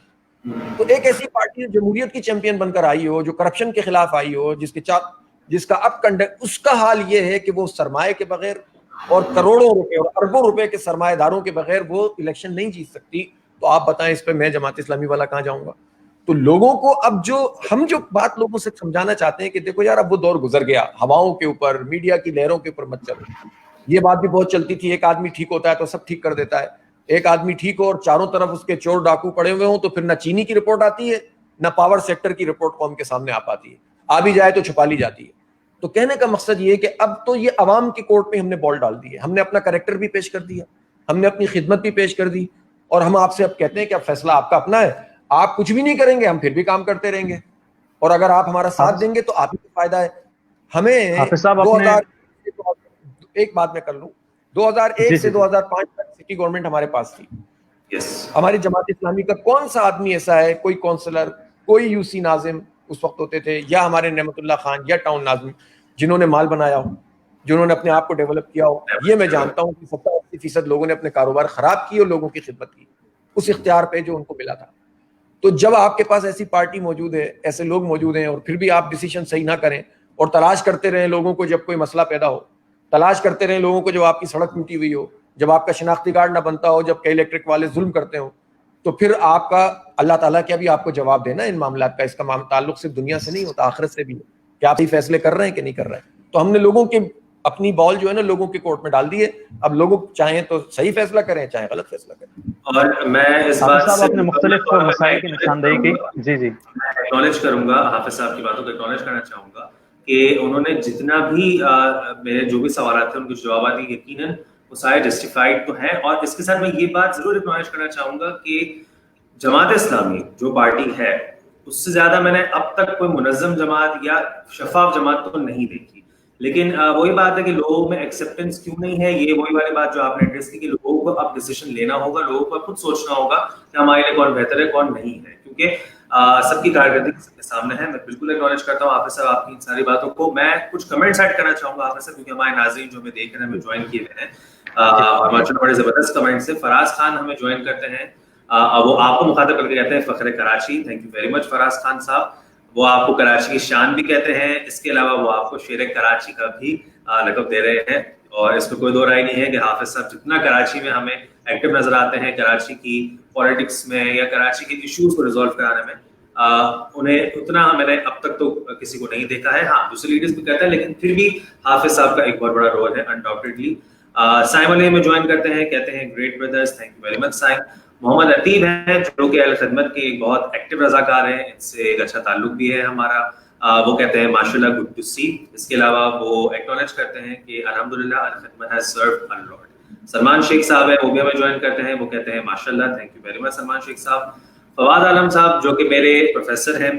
تو ایک ایسی پارٹی جمہوریت کی چیمپئن بن کر آئی ہو, جو کرپشن کے خلاف آئی ہو, جس کا اب کنڈکٹ, اس کا حال یہ ہے کہ وہ سرمایہ کے بغیر اور کروڑوں روپے اور اربوں روپے کے سرمایہ داروں کے بغیر وہ الیکشن نہیں جیت سکتی. تو آپ بتائیں اس پہ میں جماعت اسلامی والا کہاں جاؤں گا؟ تو لوگوں کو اب ہم جو بات لوگوں سے سمجھانا چاہتے ہیں کہ دیکھو یار, اب وہ دور گزر گیا, ہواؤں کے اوپر, میڈیا کی لہروں کے اوپر مت چلو. یہ بات بھی بہت چلتی تھی, ایک آدمی ٹھیک ہوتا ہے تو سب ٹھیک کر دیتا ہے. ایک آدمی ٹھیک ہو اور چاروں طرف اس کے چور ڈاکو پڑے ہوئے ہوں تو پھر نہ چینی کی رپورٹ آتی ہے, نہ پاور سیکٹر کی رپورٹ قوم کے سامنے آ پاتی ہے, آ بھی جائے تو چھپا لی جاتی ہے. تو کہنے کا مقصد یہ ہے کہ اب تو یہ عوام کی کورٹ میں ہم نے بال ڈال دی ہے, ہم نے اپنا کریکٹر بھی پیش کر دیا, ہم نے اپنی خدمت بھی پیش کر دی, اور ہم آپ سے اب کہتے ہیں کہ اب فیصلہ آپ کا اپنا ہے. آپ کچھ بھی نہیں کریں گے, ہم پھر بھی کام کرتے رہیں گے, اور اگر آپ ہمارا ساتھ دیں گے تو آپ ہی کو فائدہ ہے. ہمیں حافظ صاحب 2000 ایک بات میں کر لوں, 2001 سے 2005 تک سٹی گورنمنٹ ہمارے پاس تھی. ہماری جماعت اسلامی کا کون سا آدمی ایسا ہے, کوئی کونسلر, کوئی یو سی ناظم اس وقت ہوتے تھے, یا ہمارے نعمت اللہ خان یا ٹاؤن ناظم, جنہوں نے مال بنایا ہو, جنہوں نے اپنے آپ کو ڈیولپ کیا ہو؟ یہ میں جانتا ہوں کہ 70-80% لوگوں نے اپنے کاروبار خراب کی اور لوگوں کی خدمت کی اس اختیار پہ جو ان کو ملا تھا. تو جب آپ کے پاس ایسی پارٹی موجود ہے, ایسے لوگ موجود ہیں, اور پھر بھی آپ ڈیسیشن صحیح نہ کریں اور تلاش کرتے رہیں لوگوں کو, جب کوئی مسئلہ پیدا ہو تلاش کرتے رہیں لوگوں کو, جب آپ کی سڑک ٹوٹی ہوئی ہو, جب آپ کا شناختی کارڈ نہ بنتا ہو, جب کئی الیکٹرک والے ظلم کرتے ہوں, تو پھر آپ کا اللہ تعالیٰ کیا بھی آپ کو جواب دینا ان معاملات کا. اس کا تعلق صرف دنیا سے نہیں ہوتا, آخرت سے بھی ہے کہ آپ صحیح فیصلے کر رہے ہیں کہ نہیں کر رہے ہیں. تو ہم نے لوگوں کے اپنی بال جو ہے نا لوگوں کی کورٹ میں ڈال دی ہے. اب لوگ چاہیں تو صحیح فیصلہ کریں, چاہیں غلط فیصلہ کریں. اور میں اس بات سے آپ نے مختلف مسائل کی نشاندہی کی. جی جی, میں ایکنالج کروں گا, حافظ صاحب کی باتوں کو ایکنالج کرنا چاہوں گا کہ انہوں نے جتنا بھی میرے جو بھی سوالات تھے ان کے جوابات دی, یقیناً وہ سارے جسٹیفائڈ تو ہیں. اور اس کے ساتھ میں یہ بات ضرور ایکنالج کرنا چاہوں گا کہ جماعت اسلامی جو پارٹی ہے, اس سے زیادہ میں نے اب تک کوئی منظم جماعت یا شفاف جماعت تو نہیں دیکھی. لیکن وہی بات ہے کہ لوگوں میں ایکسیپٹنس کیوں نہیں ہے, یہ وہی والی بات جو آپ نے ایڈریس کی کہ لوگوں کو اب ڈیسیشن لینا ہوگا, لوگوں کو خود سوچنا ہوگا کہ ہمارے لیے کون بہتر ہے کون نہیں ہے, کیونکہ سب کی کارکردگی سب کے سامنے ہے. میں بالکل اکنالج کرتا ہوں حافظ صاحب آپ کی ان ساری باتوں کو. میں کچھ کمنٹس ایڈ کرنا چاہوں گا حافظ صاحب, کیونکہ ہمارے ناظرین جو ہمیں دیکھ رہے ہیں, ہمیں جوائن کیے ہوئے ہیں, اور ماشاءاللہ بڑے زبردست کمنٹ سے. فراز خان ہمیں جوائن کرتے ہیں, وہ آپ کو مخاطب کر کے کہتے ہیں فخر Karachi. Thank you very much Faraz Khan sahab. وہ آپ کو کراچی کی شان بھی کہتے ہیں, اس کے علاوہ وہ آپ کو شیر کراچی کا بھی لقب دے رہے ہیں. اور اس میں کوئی دو رائے نہیں ہے کہ حافظ صاحب جتنا کراچی میں ہمیں ایکٹیو نظر آتے ہیں, کراچی کی پالیٹکس میں یا کراچی کے ایشوز کو ریزالو کرانے میں, انہیں اتنا میں نے اب تک تو کسی کو نہیں دیکھا ہے. ہاں دوسرے لیڈرز بھی کہتے ہیں, لیکن پھر بھی حافظ صاحب کا ایک بہت بڑا رول ہے انڈاؤٹیڈلی. سائم علی ہمیں جوائن کرتے ہیں, کہتے ہیں great brothers. Thank you very much Saim. Muhammad Ateeb ہیں جو کہ الخدمت کے ایک بہت ایکٹیو رضاکار ہیں, ان سے ایک اچھا تعلق بھی ہے ہمارا. وہ کہتے ہیں ماشاء اللہ گڈ ٹو سی. اس کے علاوہ وہ ایکنالج کرتے ہیں کہ الحمدللہ الخدمت ہیز سروڈ ا لاٹ. سلمان شیخ صاحب ہے, وہ بھی ہمیں جوائن کرتے ہیں, وہ کہتے ہیں ماشاء اللہ thank you very much Salman Shaikh sahab. Fawad Alam صاحب جو کہ میرے پروفیسر ہیں,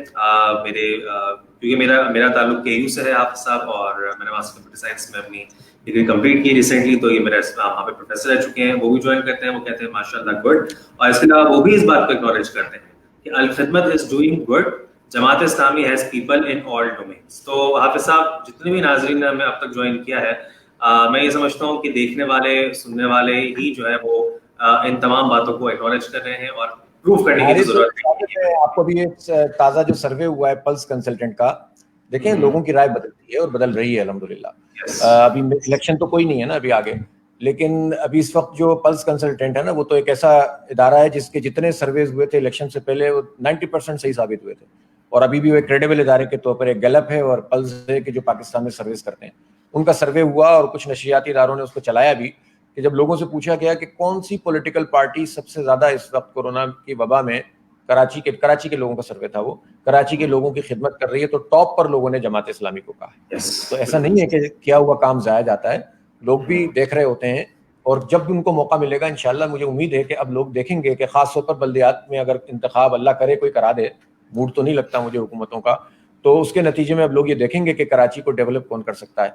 کیونکہ میرا تعلق کے یو سے ہے حافظ صاحب, اور میں نے ماسٹر کمپیوٹر سائنس میں اپنی ڈگری کمپلیٹ کی ریسنٹلی, تو یہ میرے وہاں پہ پروفیسر رہ چکے ہیں, وہ بھی جوائن کرتے ہیں, وہ کہتے ہیں ماشاء اللہ گڈ. اور اس کے علاوہ وہ بھی اس بات کو اکنالج کرتے ہیں کہ Al-Khidmat is doing good, Jamaat Islami has people in all domains. تو حافظ صاحب جتنے بھی ناظرین نے ہمیں اب تک جوائن کیا ہے, میں یہ سمجھتا ہوں کہ دیکھنے والے سننے والے ہی جو ہے وہ ان تمام باتوں کو ایکنالج کر رہے ہیں اور پروف کرنے کی ضرورت ہے. آپ کو بھی ایک تازہ جو سروے ہوا ہے پلس کنسلٹنٹ کا, دیکھیں لوگوں کی رائے بدلتی ہے اور بدل رہی ہے الحمدللہ. ابھی الیکشن تو کوئی نہیں ہے نا ابھی آگے, لیکن ابھی اس وقت جو پلس کنسلٹنٹ ہے نا, وہ تو ایک ایسا ادارہ ہے جس کے جتنے سرویز ہوئے تھے الیکشن سے پہلے وہ 90% صحیح ثابت ہوئے تھے, اور ابھی بھی وہ ایک کریڈیبل ادارے کے طور پر ایک گیلپ ہے اور پلس ہے کہ جو پاکستان میں سرویز کرتے ہیں, ان کا سروے ہوا اور کچھ نشریاتی اداروں نے اس کو چلایا بھی, کہ جب لوگوں سے پوچھا گیا کہ کون سی پولیٹیکل پارٹی سب سے زیادہ اس وقت کورونا کی وبا میں, کراچی کے لوگوں کا سروے تھا, وہ کراچی کے لوگوں کی خدمت کر رہی ہے, تو ٹاپ پر لوگوں نے جماعت اسلامی کو کہا ہے. تو ایسا نہیں ہے کہ کیا ہوا کام ضائع جاتا ہے, لوگ بھی دیکھ رہے ہوتے ہیں, اور جب بھی ان کو موقع ملے گا انشاءاللہ مجھے امید ہے کہ اب لوگ دیکھیں گے کہ خاص طور پر بلدیات میں اگر انتخاب اللہ کرے کوئی کرا دے, موڈ تو نہیں لگتا مجھے حکومتوں کا, تو اس کے نتیجے میں اب لوگ یہ دیکھیں گے کہ کراچی کو ڈیولپ کون کر سکتا ہے.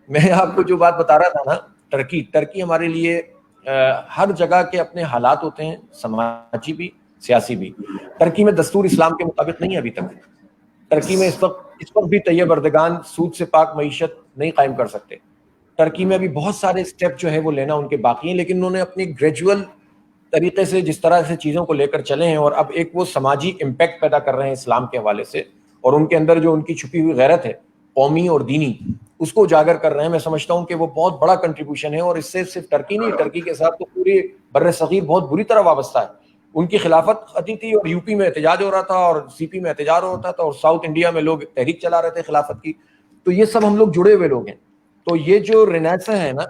میں آپ کو جو بات بتا رہا تھا نا, ٹرکی ہمارے لیے ہر جگہ کے اپنے حالات ہوتے ہیں, سماجی بھی سیاسی بھی. ٹرکی میں دستور اسلام کے مطابق نہیں ہے ابھی تک. ٹرکی میں اس وقت بھی طیب اردگان سود سے پاک معیشت نہیں قائم کر سکتے. ٹرکی میں ابھی بہت سارے اسٹیپ جو ہے وہ لینا ان کے باقی ہیں, لیکن انہوں نے اپنی گریجول طریقے سے جس طرح سے چیزوں کو لے کر چلے ہیں, اور اب ایک وہ سماجی امپیکٹ پیدا کر رہے ہیں اسلام کے حوالے سے, اور ان کے اندر جو ان کی چھپی ہوئی غیرت ہے قومی اور دینی, اس کو اجاگر کر رہے ہیں. میں سمجھتا ہوں کہ وہ بہت بڑا کنٹریبیوشن ہے, اور اس سے صرف ٹرکی نہیں, ٹرکی کے ساتھ تو پورے بر صغیر بہت بری طرح وابستہ ہے. ان کی خلافت خطی تھی, اور یو پی میں احتجاج ہو رہا تھا, اور سی پی میں احتجاج ہو رہا تھا, اور ساؤتھ انڈیا میں لوگ تحریک چلا رہے تھے خلافت کی. تو یہ سب ہم لوگ جڑے ہوئے لوگ ہیں. تو یہ جو رینیسا ہے نا,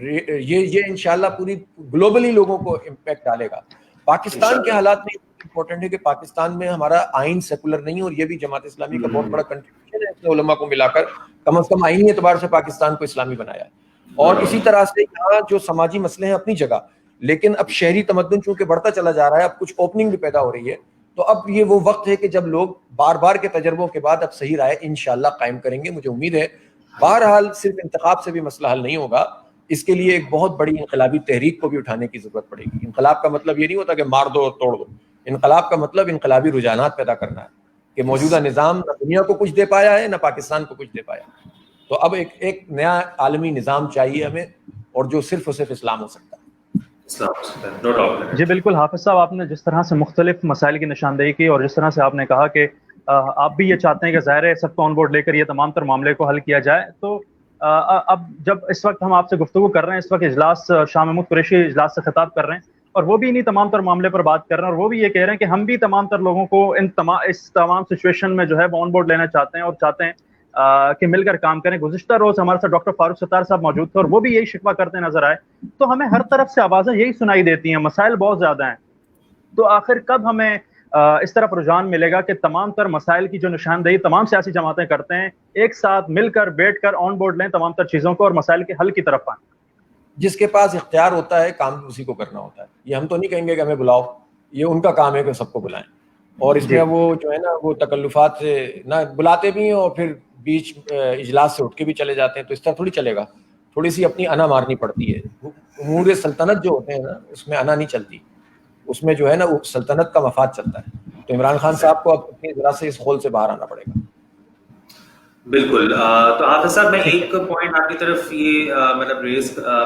یہ انشاءاللہ پوری گلوبلی لوگوں کو امپیکٹ ڈالے گا. پاکستان کے حالات میں امپورٹنٹ ہے کہ پاکستان میں ہمارا آئین سیکولر نہیں ہے, اور یہ بھی جماعت اسلامی کا بہت بڑا کنٹریبیوشن ہے, اس علماء کو ملا کر کم از کم آئینی اعتبار سے پاکستان کو اسلامی بنایا ہے. اور اسی طرح سے یہاں جو سماجی مسئلے ہیں اپنی جگہ, لیکن اب شہری تمدن چونکہ بڑھتا چلا جا رہا ہے, اب کچھ اوپننگ بھی پیدا ہو رہی ہے, تو اب یہ وہ وقت ہے کہ جب لوگ بار بار کے تجربوں کے بعد اب صحیح رائے انشاءاللہ قائم کریں گے. مجھے امید ہے بہرحال صرف انتخاب سے بھی مسئلہ حل نہیں ہوگا, اس کے لیے ایک بہت بڑی انقلابی تحریک کو بھی اٹھانے کی ضرورت پڑے گی. انقلاب کا مطلب یہ نہیں ہوتا کہ مار دو اور توڑ دو, انقلاب کا مطلب انقلابی رجحانات پیدا کرنا ہے, کہ موجودہ نظام نہ دنیا کو کچھ دے پایا ہے نہ پاکستان کو کچھ دے پایا. تو اب ایک نیا عالمی نظام چاہیے ہمیں, اور جو صرف اور صرف اسلام ہو سکتا ہے. جی بالکل حافظ صاحب, آپ نے جس طرح سے مختلف مسائل کی نشاندہی کی, اور جس طرح سے آپ نے کہا کہ آپ بھی یہ چاہتے ہیں کہ ظاہر ہے سب کو آن بورڈ لے کر یہ تمام تر معاملے کو حل کیا جائے, تو اب جب اس وقت ہم آپ سے گفتگو کر رہے ہیں, اس وقت اجلاس شاہ محمود قریشی اجلاس سے خطاب کر رہے ہیں, اور وہ بھی انہیں تمام تر معاملے پر بات کر رہے ہیں, اور وہ بھی یہ کہہ رہے ہیں کہ ہم بھی تمام تر لوگوں کو اس تمام سچویشن میں جو ہے وہ آن بورڈ لینا چاہتے ہیں, اور چاہتے ہیں کہ مل کر کام کریں. گزشتہ روز ہمارے ساتھ ڈاکٹر فاروق ستار صاحب موجود تھے, اور وہ بھی یہی شکوہ کرتے نظر آئے. تو ہمیں ہر طرف سے آوازیں یہی سنائی دیتی ہیں, مسائل بہت زیادہ ہیں, تو آخر کب ہمیں اس طرف رجحان ملے گا کہ تمام تر مسائل کی جو نشاندہی تمام سیاسی جماعتیں کرتے ہیں, ایک ساتھ مل کر بیٹھ کر آن بورڈ لیں تمام تر چیزوں کو, اور مسائل کے حل کی طرف آئیں؟ جس کے پاس اختیار ہوتا ہے کام اسی کو کرنا ہوتا ہے. یہ ہم تو نہیں کہیں گے کہ ہمیں بلاؤ, یہ ان کا کام ہے کہ سب کو بلائیں, اور اس میں وہ جو ہے نا وہ تکلفات سے نہ بلاتے بھی ہیں, اور پھر بیچ اجلاس سے اٹھ کے بھی چلے جاتے ہیں. تو اس طرح تھوڑی چلے گا, تھوڑی سی اپنی انا مارنی پڑتی ہے. امور سلطنت جو ہوتے ہیں نا, اس میں انا نہیں چلتی, اس میں جو ہے نا وہ سلطنت کا مفاد چلتا ہے. تو عمران خان صاحب کو اب اپنی ذرا سے اس خول سے باہر آنا پڑے گا. بالکل. تو حافظ صاحب میں ایک پوائنٹ آپ کی طرف یہ مطلب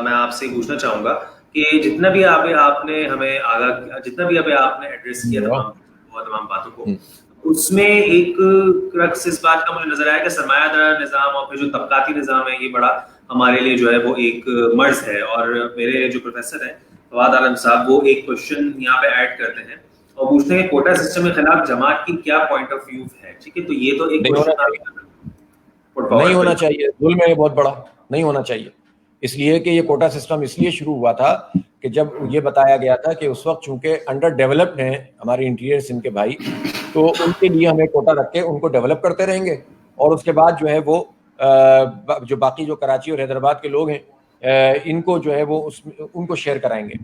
میں آپ سے پوچھنا چاہوں گا کہ جتنا بھی آپ نے ہمیں آگاہ, جتنا بھی ابھی آپ نے ایڈریس کیا تمام باتوں کو, اس میں ایک کرکس اس بات کا مجھے نظر آیا کہ سرمایہ دار نظام اور پھر جو طبقاتی نظام ہے, یہ بڑا ہمارے لیے جو ہے وہ ایک مرض ہے. اور میرے جو پروفیسر ہیں فواد عالم صاحب, وہ ایک کوشچن یہاں پہ ایڈ کرتے ہیں اور پوچھتے ہیں کوٹا سسٹم کے خلاف جماعت کی کیا پوائنٹ آف ویو ہے. ٹھیک ہے, تو یہ تو ایک نہیں ہونا چاہیے, ظلم ہے بہت بڑا, نہیں ہونا چاہیے. اس لیے کہ یہ کوٹا سسٹم اس لیے شروع ہوا تھا کہ جب یہ بتایا گیا تھا کہ اس وقت چونکہ انڈر ڈیولپڈ ہیں ہمارے انٹیریئر سندھ کے بھائی، تو ان کے لیے ہمیں کوٹا رکھ کے ان کو ڈیولپ کرتے رہیں گے، اور اس کے بعد جو ہے وہ جو باقی جو کراچی اور حیدرآباد کے لوگ ہیں ان کو جو ہے وہ ان کو شیئر کرائیں گے.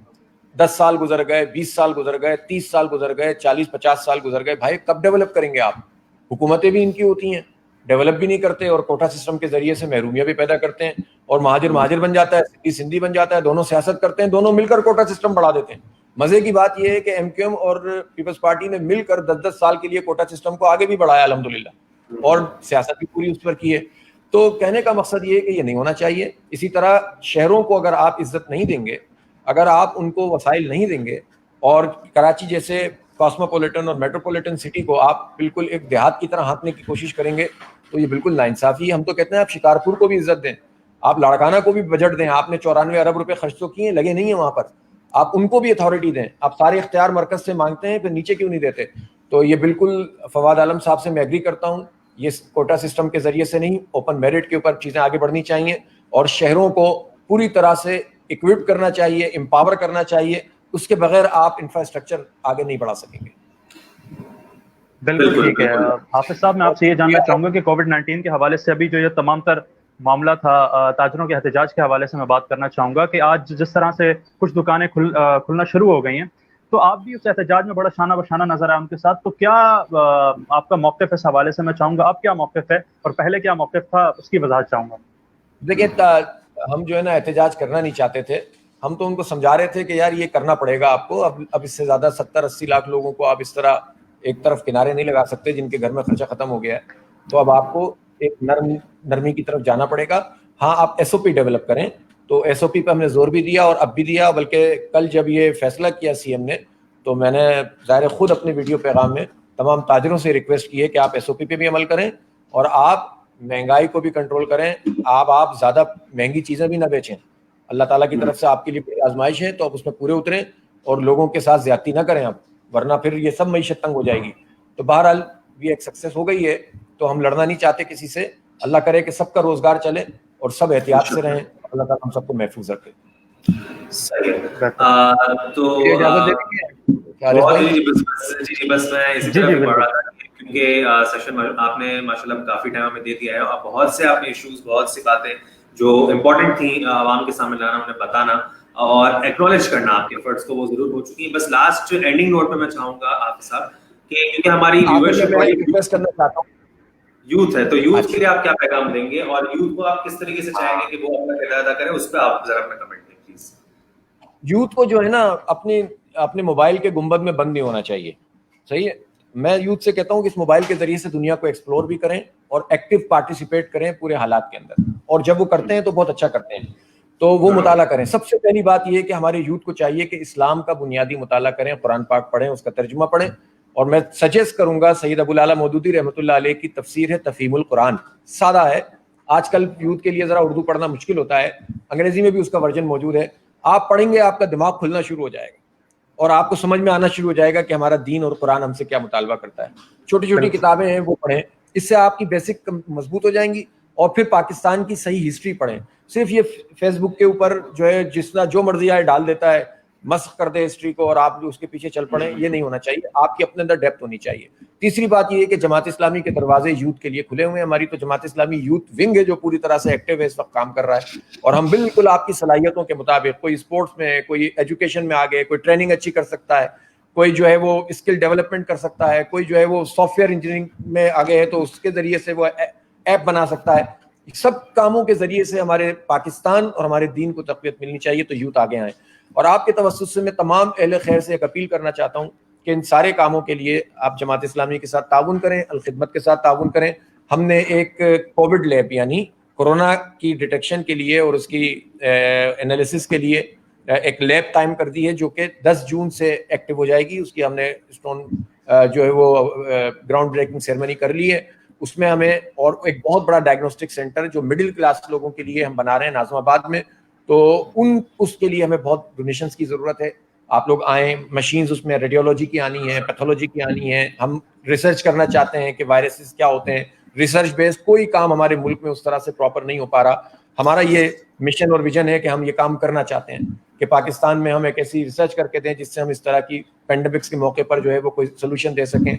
10 سال گزر گئے، 20 سال گزر گئے، 30 سال گزر گئے، 40-50 سال گزر گئے، بھائی کب ڈیولپ کریں گے آپ؟ حکومتیں بھی ان کی ہوتی ہیں، ڈیولپ بھی نہیں کرتے، اور کوٹا سسٹم کے ذریعے سے محرومیاں بھی پیدا کرتے ہیں، اور مہاجر بن جاتا ہے، سندھی سندھی بن جاتا ہے، دونوں سیاست کرتے ہیں، دونوں مل کر کوٹا سسٹم بڑھا دیتے ہیں. مزے کی بات یہ ہے کہ ایم کیو ایم اور پیپلز پارٹی نے مل کر 10 سال کے لیے کوٹا سسٹم کو آگے بھی بڑھایا الحمدللہ، اور سیاست بھی پوری اس پر کی ہے. تو کہنے کا مقصد یہ ہے کہ یہ نہیں ہونا چاہیے. اسی طرح شہروں کو اگر آپ عزت نہیں دیں گے، اگر آپ ان کو وسائل نہیں دیں گے، اور کراچی جیسے کاسموپولیٹن اور میٹروپولیٹن سٹی کو آپ بالکل ایک دیہات کی طرح ہانکنے کی کوشش کریں گے تو یہ بالکل ناانصافی ہے. ہم تو کہتے ہیں آپ شکارپور کو بھی عزت دیں، آپ لاڑکانہ کو بھی بجٹ دیں. آپ نے 94 ارب روپے خرچ تو کیے، لگے نہیں ہیں وہاں پر، آپ ان کو بھی اتھارٹی دیں. آپ سارے اختیار مرکز سے مانگتے ہیں، پھر نیچے کیوں نہیں دیتے؟ تو یہ بالکل فواد عالم صاحب سے میں ایگری کرتا ہوں. یہ کوٹا سسٹم کے ذریعے سے نہیں، اوپن میرٹ کے اوپر چیزیں آگے بڑھنی چاہیے، اور شہروں کو پوری طرح سے اکوپ کرنا چاہیے، امپاور کرنا چاہیے. اس کے بغیر آپ انفراسٹرکچر آگے نہیں بڑھا سکیں گے. بالکل ٹھیک ہے. حافظ صاحب میں آپ سے یہ جاننا چاہوں گا کہ کووڈ-19 کے حوالے سے ابھی جو یہ تمام تر معاملہ تھا، تاجروں کے احتجاج کے حوالے سے میں بات کرنا چاہوں گا کہ آج جس طرح سے کچھ دکانیں کھلنا شروع ہو گئی ہیں، تو آپ بھی اس احتجاج میں بڑا شانہ بشانہ نظر آئے ان کے ساتھ، تو کیا آپ کا موقف اس حوالے سے میں چاہوں گا، آپ کیا موقف ہے اور پہلے کیا موقف تھا، اس کی وضاحت چاہوں گا. دیکھیں ہم جو ہے نا احتجاج کرنا نہیں چاہتے تھے، ہم تو ان کو سمجھا رہے تھے کہ یار یہ کرنا پڑے گا آپ کو. اب اس سے زیادہ 70-80 لاکھ لوگوں کو آپ اس طرح ایک طرف کنارے نہیں لگا سکتے جن کے گھر میں خرچہ ختم ہو گیا ہے. تو اب آپ کو ایک نرمی کی طرف جانا پڑے گا. ہاں آپ ایس او پی ڈیولپ کریں، تو ایس او پی پہ ہم نے زور بھی دیا اور اب بھی دیا. بلکہ کل جب یہ فیصلہ کیا سی ایم نے، تو میں نے ظاہر خود اپنے ویڈیو پیغام میں تمام تاجروں سے ریکویسٹ کی ہے کہ آپ ایس او پی پہ بھی عمل کریں، اور آپ مہنگائی کو بھی کنٹرول کریں. آپ زیادہ مہنگی چیزیں بھی نہ بیچیں. اللہ تعالیٰ کی طرف سے آپ کے لیے بڑی آزمائش ہے، تو آپ اس میں پورے اتریں اور لوگوں کے ساتھ زیادتی نہ کریں آپ، ورنہ پھر یہ سب معیشت تنگ ہو جائے گی. تو بہرحال یہ ایک سکسیس ہو گئی ہے، تو ہم لڑنا نہیں چاہتے کسی سے. اللہ کرے کہ سب کا روزگار چلے اور سب احتیاط سے رہیں. اللہ تعالیٰ ہم سب کو محفوظ رکھے. تو اجازت دے دیں جی بس میں اسی طرح بھی پڑھ رہا تھا کیونکہ سیشن آپ نے ماشاءاللہ کافی ٹائم ہمیں دے دیا ہے، اور بہت سے آپ نے ایشوز، بہت سی باتیں جو امپورٹنٹ تھیں عوام کے سامنے لانا، انہیں بتانا اور ایکنالج کرنا آپ کے ایفرٹس کو، وہ ضرور ہو چکی ہیں. بس لاسٹ اینڈنگ نوٹ پہ میں چاہوں گا آپ صاحب کہ کیونکہ ہماری ویورشپ ریکویسٹ کرنا چاہتا ہوں، یوتھ ہے، تو یوتھ کے لیے آپ کیا پیغام دیں گے، اور یوتھ کو آپ کس طریقے سے چاہیں گے کہ وہ اپنا کردار ادا کریں، اس پہ آپ ذرا اپنا کمنٹ دیں پلیز. یوتھ کو جو ہے نا اپنے موبائل کے گنبد میں بند نہیں ہونا چاہیے. صحیح ہے، میں یوتھ سے کہتا ہوں کہ اس موبائل کے ذریعے سے دنیا کو ایکسپلور بھی کریں اور ایکٹیو پارٹیسپیٹ کریں پورے حالات کے اندر، اور جب وہ کرتے ہیں تو بہت اچھا کرتے ہیں. تو وہ مطالعہ کریں. سب سے پہلی بات یہ ہے کہ ہمارے یوتھ کو چاہیے کہ اسلام کا بنیادی مطالعہ کریں، قرآن پاک پڑھیں، اس کا ترجمہ پڑھیں. اور میں سجیسٹ کروں گا سید ابو الاعلیٰ مودودی رحمۃ اللہ علیہ کی تفسیر ہے تفہیم القرآن. سادہ ہے، آج کل یوتھ کے لیے ذرا اردو پڑھنا مشکل ہوتا ہے، انگریزی میں بھی اس کا ورژن موجود ہے. آپ پڑھیں گے، آپ کا دماغ کھلنا شروع ہو جائے گا اور آپ کو سمجھ میں آنا شروع ہو جائے گا کہ ہمارا دین اور قرآن ہم سے کیا مطالبہ کرتا ہے. چھوٹی چھوٹی کتابیں ہیں وہ پڑھیں، اس سے آپ کی بیسک مضبوط ہو جائیں گی. اور پھر پاکستان کی صحیح ہسٹری پڑھیں. صرف یہ فیس بک کے اوپر جو ہے جس طرح جو مرضی آئے ڈال دیتا ہے، مسخ کر دے ہسٹری کو اور آپ اس کے پیچھے چل پڑیں، یہ نہیں ہونا چاہیے. آپ کی اپنے اندر ڈیپتھ ہونی چاہیے. تیسری بات یہ ہے کہ جماعت اسلامی کے دروازے یوتھ کے لیے کھلے ہوئے ہیں. ہماری تو جماعت اسلامی یوتھ ونگ ہے جو پوری طرح سے ایکٹیو ہے، اس وقت کام کر رہا ہے، اور ہم بالکل آپ کی صلاحیتوں کے مطابق، کوئی اسپورٹس میں، کوئی ایجوکیشن میں آگے، کوئی ٹریننگ اچھی کر سکتا ہے، کوئی جو ہے وہ اسکل ڈیولپمنٹ کر سکتا ہے، کوئی جو ہے وہ سافٹ ویئر انجینئرنگ میں آگے ہے تو اس کے ذریعے سے وہ ایپ بنا سکتا ہے. سب کاموں کے ذریعے سے ہمارے پاکستان اور ہمارے دین کو تقویت ملنی چاہیے، تو یوتھ آگے آئیں. اور آپ کے توسط سے میں تمام اہل خیر سے ایک اپیل کرنا چاہتا ہوں کہ ان سارے کاموں کے لیے آپ جماعت اسلامی کے ساتھ تعاون کریں، الخدمت کے ساتھ تعاون کریں. ہم نے ایک کووڈ لیب یعنی کورونا کی ڈیٹیکشن کے لیے اور اس کی انالیسس کے لیے ایک لیب قائم کر دی ہے جو کہ 10 جون سے ایکٹیو ہو جائے گی. اس کی ہم نے اسٹون جو ہے وہ گراؤنڈ بریکنگ سیرمنی کر لی ہے. اس میں ہمیں اور ایک بہت بڑا ڈائگنوسٹک سینٹر جو مڈل کلاس لوگوں کے لیے ہم بنا رہے ہیں ناظم آباد میں. تو اس کے لیے ہمیں بہت ڈونیشنز کی ضرورت ہے. آپ لوگ آئیں، مشینز اس میں ریڈیولوجی کی آنی ہے، پیتھولوجی کی آنی ہے. ہم ریسرچ کرنا چاہتے ہیں کہ وائرسز کیا ہوتے ہیں. ریسرچ بیسڈ کوئی کام ہمارے ملک میں اس طرح سے پراپر نہیں ہو پا رہا. ہمارا یہ مشن اور ویژن ہے کہ ہم یہ کام کرنا چاہتے ہیں. کہ پاکستان میں ہم ایک ایسی ریسرچ کر کے دیں جس سے ہم اس طرح کی پینڈیمکس کے موقع پر جو ہے وہ کوئی سولوشن دے سکیں.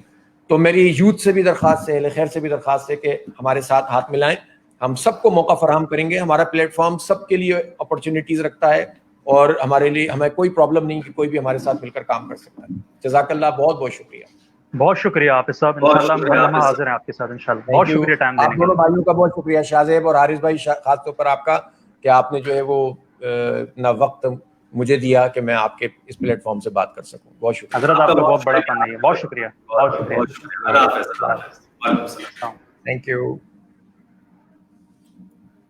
تو میری یوتھ سے بھی درخواست ہے, اہل خیر سے بھی درخواست ہے کہ ہمارے ساتھ ہاتھ ملائیں, ہم سب کو موقع فراہم کریں گے. ہمارا پلیٹ فارم سب کے لیے اپرچونیٹیز رکھتا ہے اور ہمارے لیے ہمیں کوئی پرابلم نہیں کہ کوئی بھی ہمارے ساتھ مل کر کام کر سکتا ہے. جزاک اللہ, بہت بہت شکریہ. بہت شکریہ حافظ صاحب, انشاءاللہ ہم حاضر ہیں آپ کے ساتھ انشاءاللہ. بہت شکریہ ٹائم دینے آپ دونوں بھائیوں کا بہت شکریہ, شاہزیب اور حارث بھائی, خاص طور پر آپ کا کہ آپ نے جو ہے وہ اپنا وقت مجھے دیا کہ میں آپ کے اس پلیٹ فارم سے بات کر سکوں. بہت شکریہ حضرت, آپ کا بہت بڑا فن ہے, بہت شکریہ, بہت شکریہ. اللہ حافظ. Thank you.